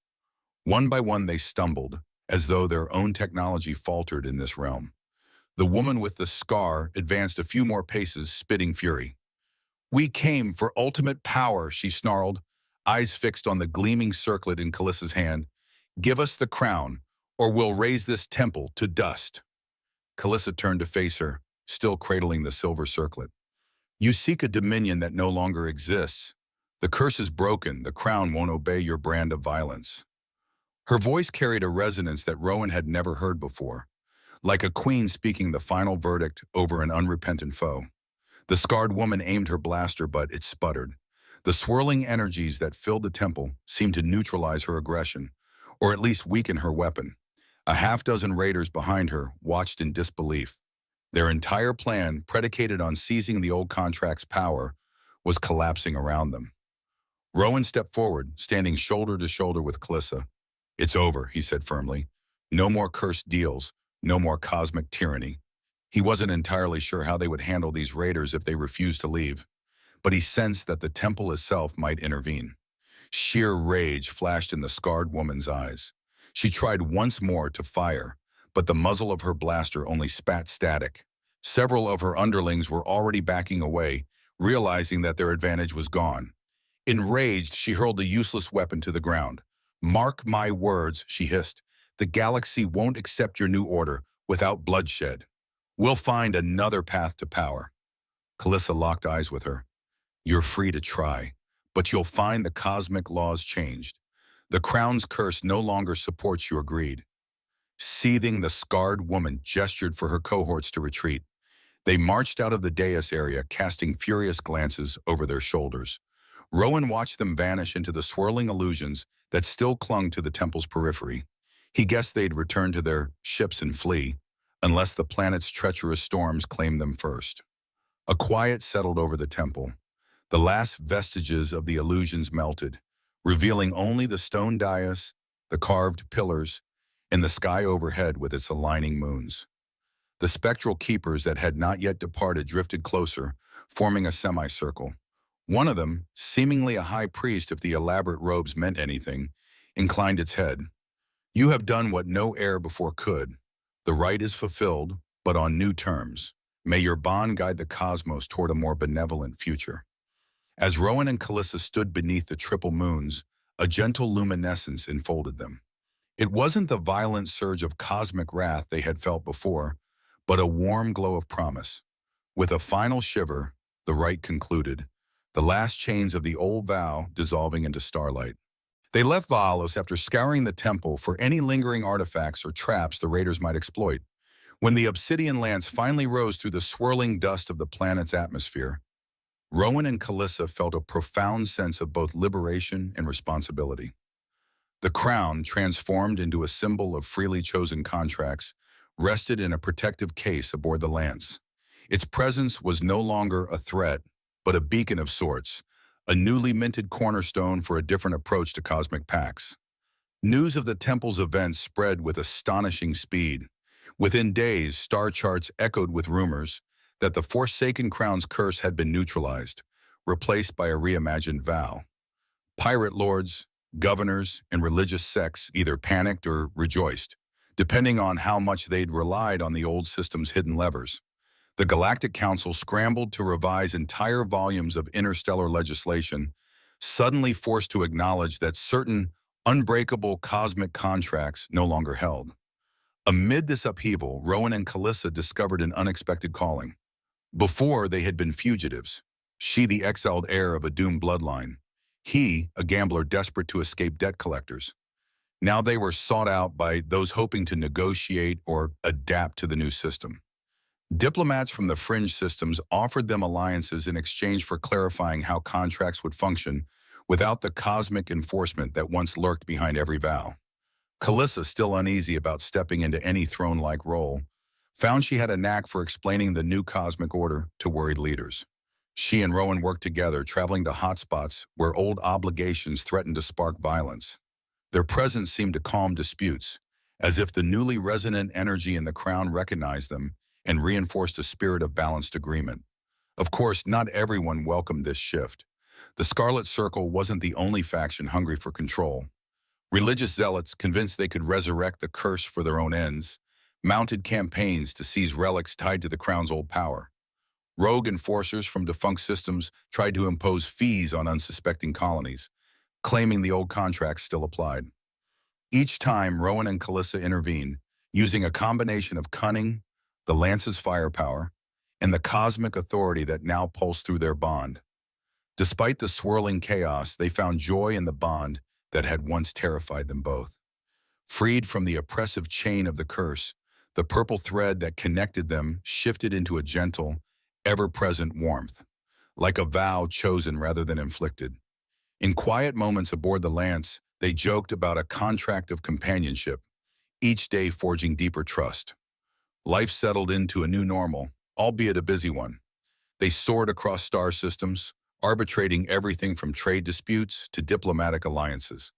One by one they stumbled, as though their own technology faltered in this realm. The woman with the scar advanced a few more paces, spitting fury. "We came for ultimate power," she snarled, eyes fixed on the gleaming circlet in Calissa's hand. "Give us the crown, or we'll raise this temple to dust." Calissa turned to face her, still cradling the silver circlet. "You seek a dominion that no longer exists. The curse is broken. The crown won't obey your brand of violence." Her voice carried a resonance that Rowan had never heard before, like a queen speaking the final verdict over an unrepentant foe. The scarred woman aimed her blaster, but it sputtered. The swirling energies that filled the temple seemed to neutralize her aggression, or at least weaken her weapon. A half-dozen raiders behind her watched in disbelief. Their entire plan, predicated on seizing the old contract's power, was collapsing around them. Rowan stepped forward, standing shoulder to shoulder with Calissa. "It's over," he said firmly. "No more cursed deals, no more cosmic tyranny." He wasn't entirely sure how they would handle these raiders if they refused to leave, but he sensed that the temple itself might intervene. Sheer rage flashed in the scarred woman's eyes. She tried once more to fire, but the muzzle of her blaster only spat static. Several of her underlings were already backing away, realizing that their advantage was gone. Enraged, she hurled the useless weapon to the ground. "Mark my words," she hissed. "The galaxy won't accept your new order without bloodshed. We'll find another path to power." Calissa locked eyes with her. "You're free to try, but you'll find the cosmic laws changed. The crown's curse no longer supports your greed." Seething, the scarred woman gestured for her cohorts to retreat. They marched out of the dais area, casting furious glances over their shoulders. Rowan watched them vanish into the swirling illusions that still clung to the temple's periphery. He guessed they'd return to their ships and flee, unless the planet's treacherous storms claimed them first. A quiet settled over the temple. The last vestiges of the illusions melted, revealing only the stone dais, the carved pillars, and the sky overhead with its aligning moons. The spectral keepers that had not yet departed drifted closer, forming a semicircle. One of them, seemingly a high priest if the elaborate robes meant anything, inclined its head. "You have done what no heir before could. The rite is fulfilled, but on new terms. May your bond guide the cosmos toward a more benevolent future." As Rowan and Calissa stood beneath the triple moons, a gentle luminescence enfolded them. It wasn't the violent surge of cosmic wrath they had felt before, but a warm glow of promise. With a final shiver, the rite concluded, the last chains of the old vow dissolving into starlight. They left Vaalos after scouring the temple for any lingering artifacts or traps the raiders might exploit. When the obsidian lance finally rose through the swirling dust of the planet's atmosphere, Rowan and Calissa felt a profound sense of both liberation and responsibility. The crown, transformed into a symbol of freely chosen contracts, rested in a protective case aboard the Lance. Its presence was no longer a threat, but a beacon of sorts, a newly minted cornerstone for a different approach to cosmic pacts. News of the temple's events spread with astonishing speed. Within days, star charts echoed with rumors that the Forsaken Crown's curse had been neutralized, replaced by a reimagined vow. Pirate lords, governors, and religious sects either panicked or rejoiced, depending on how much they'd relied on the old system's hidden levers. The Galactic Council scrambled to revise entire volumes of interstellar legislation, suddenly forced to acknowledge that certain unbreakable cosmic contracts no longer held. Amid this upheaval, Rowan and Calissa discovered an unexpected calling. Before, they had been fugitives, she the exiled heir of a doomed bloodline, he a gambler desperate to escape debt collectors. Now they were sought out by those hoping to negotiate or adapt to the new system. Diplomats from the fringe systems offered them alliances in exchange for clarifying how contracts would function without the cosmic enforcement that once lurked behind every vow. Calissa, still uneasy about stepping into any throne-like role, found she had a knack for explaining the new cosmic order to worried leaders. She and Rowan worked together, traveling to hotspots where old obligations threatened to spark violence. Their presence seemed to calm disputes, as if the newly resonant energy in the crown recognized them and reinforced a spirit of balanced agreement. Of course, not everyone welcomed this shift. The Scarlet Circle wasn't the only faction hungry for control. Religious zealots, convinced they could resurrect the curse for their own ends, mounted campaigns to seize relics tied to the crown's old power. Rogue enforcers from defunct systems tried to impose fees on unsuspecting colonies, claiming the old contracts still applied. Each time, Rowan and Calissa intervened, using a combination of cunning, the Lance's firepower, and the cosmic authority that now pulsed through their bond. Despite the swirling chaos, they found joy in the bond that had once terrified them both. Freed from the oppressive chain of the curse, the purple thread that connected them shifted into a gentle, ever-present warmth, like a vow chosen rather than inflicted. In quiet moments aboard the Lance, they joked about a contract of companionship, each day forging deeper trust. Life settled into a new normal, albeit a busy one. They soared across star systems, arbitrating everything from trade disputes to diplomatic alliances.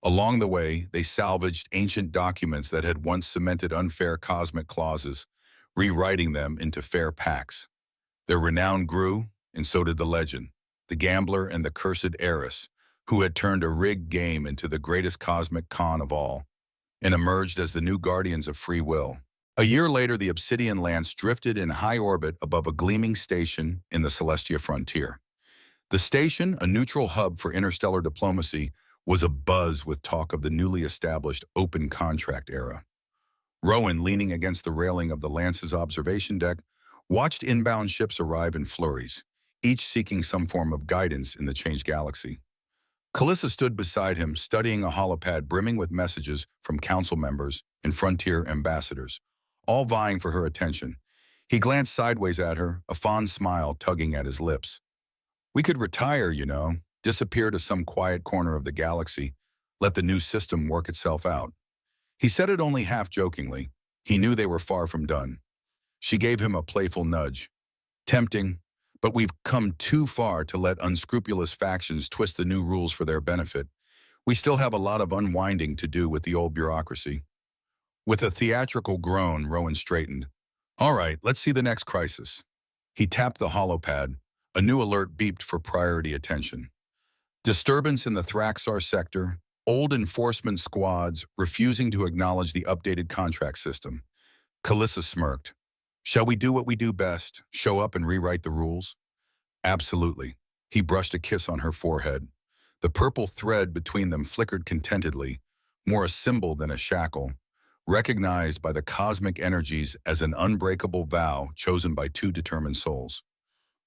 Along the way, they salvaged ancient documents that had once cemented unfair cosmic clauses, rewriting them into fair pacts. Their renown grew, and so did the legend, the gambler and the cursed heiress, who had turned a rigged game into the greatest cosmic con of all, and emerged as the new guardians of free will. A year later, the Obsidian Lance drifted in high orbit above a gleaming station in the Celestia frontier. The station, a neutral hub for interstellar diplomacy, was abuzz with talk of the newly established open contract era. Rowan, leaning against the railing of the Lance's observation deck, watched inbound ships arrive in flurries, each seeking some form of guidance in the changed galaxy. Calissa stood beside him, studying a holopad brimming with messages from council members and frontier ambassadors, all vying for her attention. He glanced sideways at her, a fond smile tugging at his lips. "We could retire, disappear to some quiet corner of the galaxy, let the new system work itself out." He said it only half-jokingly. He knew they were far from done. She gave him a playful nudge. "Tempting, but we've come too far to let unscrupulous factions twist the new rules for their benefit. We still have a lot of unwinding to do with the old bureaucracy." With a theatrical groan, Rowan straightened. "All right, let's see the next crisis." He tapped the holopad. A new alert beeped for priority attention. Disturbance in the Thraxar sector, old enforcement squads refusing to acknowledge the updated contract system. Calissa smirked. "Shall we do what we do best, show up and rewrite the rules?" "Absolutely." He brushed a kiss on her forehead. The purple thread between them flickered contentedly, more a symbol than a shackle, recognized by the cosmic energies as an unbreakable vow chosen by two determined souls.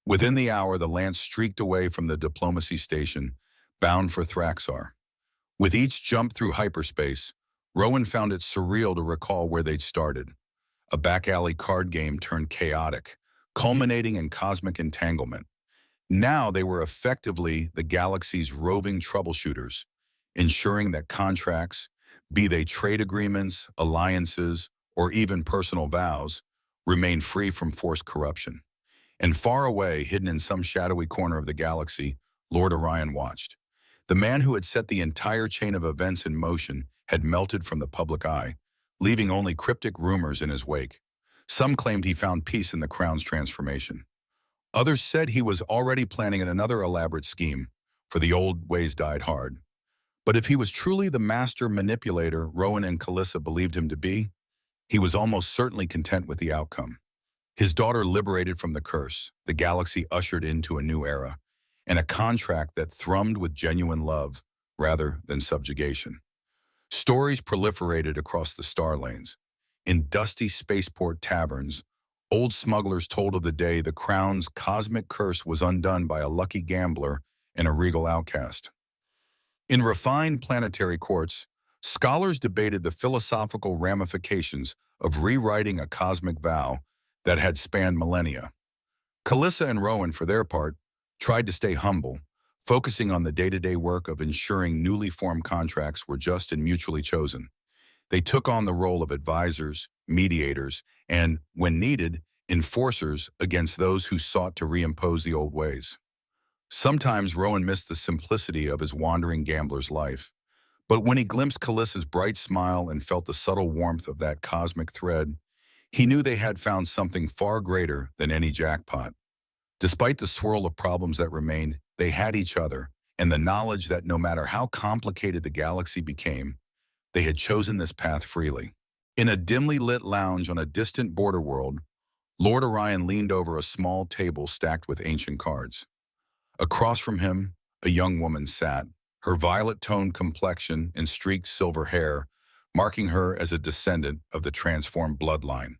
Within the hour, the Lance streaked away from the diplomacy station, bound for Thraxar. With each jump through hyperspace, Rowan found it surreal to recall where they'd started. A back-alley card game turned chaotic, culminating in cosmic entanglement. Now they were effectively the galaxy's roving troubleshooters, ensuring that contracts, be they trade agreements, alliances, or even personal vows, remain free from forced corruption. And far away, hidden in some shadowy corner of the galaxy, Lord Orion watched. The man who had set the entire chain of events in motion had melted from the public eye, leaving only cryptic rumors in his wake. Some claimed he found peace in the crown's transformation. Others said he was already planning another elaborate scheme, for the old ways died hard. But if he was truly the master manipulator Rowan and Calissa believed him to be, he was almost certainly content with the outcome. His daughter liberated from the curse, the galaxy ushered into a new era, and a contract that thrummed with genuine love rather than subjugation. Stories proliferated across the star lanes. In dusty spaceport taverns, old smugglers told of the day the crown's cosmic curse was undone by a lucky gambler and a regal outcast. In refined planetary courts, scholars debated the philosophical ramifications of rewriting a cosmic vow that had spanned millennia. Calissa and Rowan, for their part, tried to stay humble, focusing on the day-to-day work of ensuring newly formed contracts were just and mutually chosen. They took on the role of advisors, mediators, and, when needed, enforcers against those who sought to reimpose the old ways. Sometimes Rowan missed the simplicity of his wandering gambler's life, but when he glimpsed Calissa's bright smile and felt the subtle warmth of that cosmic thread, he knew they had found something far greater than any jackpot. Despite the swirl of problems that remained, they had each other, and the knowledge that no matter how complicated the galaxy became, they had chosen this path freely. In a dimly lit lounge on a distant border world, Lord Orion leaned over a small table stacked with ancient cards. Across from him, a young woman sat, her violet-toned complexion and streaked silver hair marking her as a descendant of the transformed bloodline.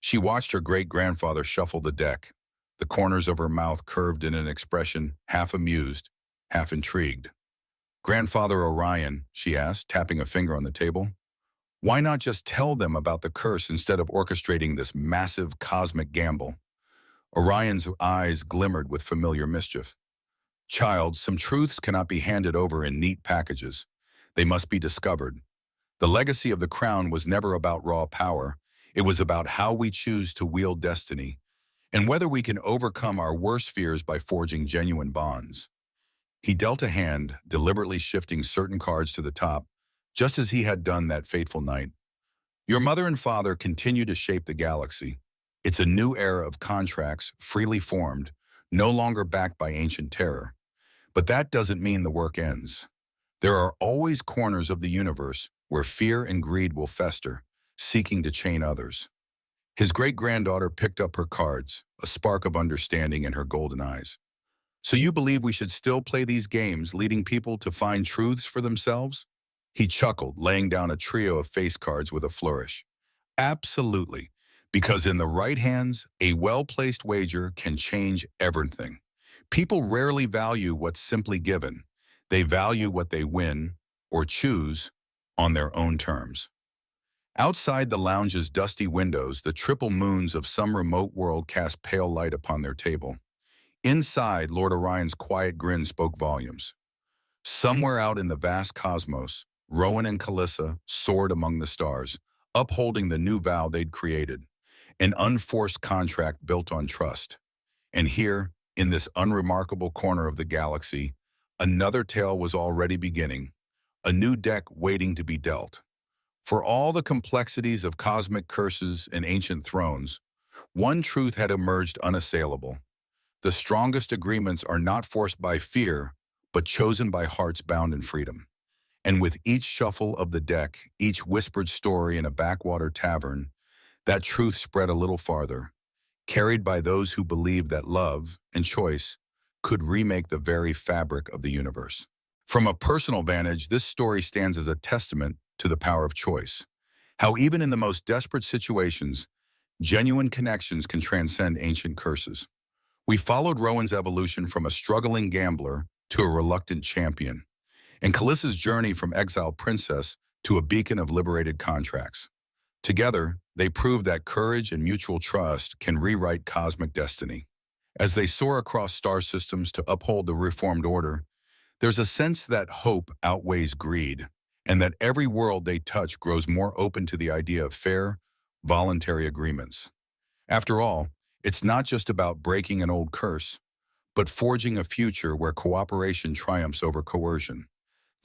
She watched her great-grandfather shuffle the deck, the corners of her mouth curved in an expression half amused, half intrigued. "Grandfather Orion," she asked, tapping a finger on the table, "why not just tell them about the curse instead of orchestrating this massive cosmic gamble?" Orion's eyes glimmered with familiar mischief. "Child, some truths cannot be handed over in neat packages. They must be discovered. The legacy of the crown was never about raw power. It was about how we choose to wield destiny, and whether we can overcome our worst fears by forging genuine bonds." He dealt a hand, deliberately shifting certain cards to the top, just as he had done that fateful night. "Your mother and father continue to shape the galaxy. It's a new era of contracts, freely formed, no longer backed by ancient terror. But that doesn't mean the work ends. There are always corners of the universe where fear and greed will fester, seeking to chain others." His great-granddaughter picked up her cards, a spark of understanding in her golden eyes. "So you believe we should still play these games, leading people to find truths for themselves?" He chuckled, laying down a trio of face cards with a flourish. "Absolutely, because in the right hands, a well-placed wager can change everything. People rarely value what's simply given. They value what they win, or choose, on their own terms." Outside the lounge's dusty windows, the triple moons of some remote world cast pale light upon their table. Inside, Lord Orion's quiet grin spoke volumes. Somewhere out in the vast cosmos, Rowan and Calissa soared among the stars, upholding the new vow they'd created, an unforced contract built on trust. And here, in this unremarkable corner of the galaxy, another tale was already beginning, a new deck waiting to be dealt. For all the complexities of cosmic curses and ancient thrones, one truth had emerged unassailable. The strongest agreements are not forced by fear, but chosen by hearts bound in freedom. And with each shuffle of the deck, each whispered story in a backwater tavern, that truth spread a little farther, carried by those who believed that love and choice could remake the very fabric of the universe. From a personal vantage, this story stands as a testament to the power of choice. How even in the most desperate situations, genuine connections can transcend ancient curses. We followed Rowan's evolution from a struggling gambler to a reluctant champion, and Calissa's journey from exiled princess to a beacon of liberated contracts. Together, they proved that courage and mutual trust can rewrite cosmic destiny. As they soar across star systems to uphold the reformed order, There's a sense that hope outweighs greed, and that every world they touch grows more open to the idea of fair, voluntary agreements. After all, it's not just about breaking an old curse, but forging a future where cooperation triumphs over coercion.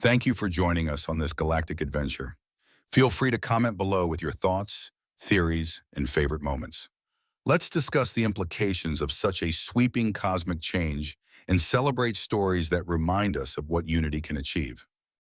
Thank you for joining us on this galactic adventure. Feel free to comment below with your thoughts, theories, and favorite moments. Let's discuss the implications of such a sweeping cosmic change and celebrate stories that remind us of what unity can achieve.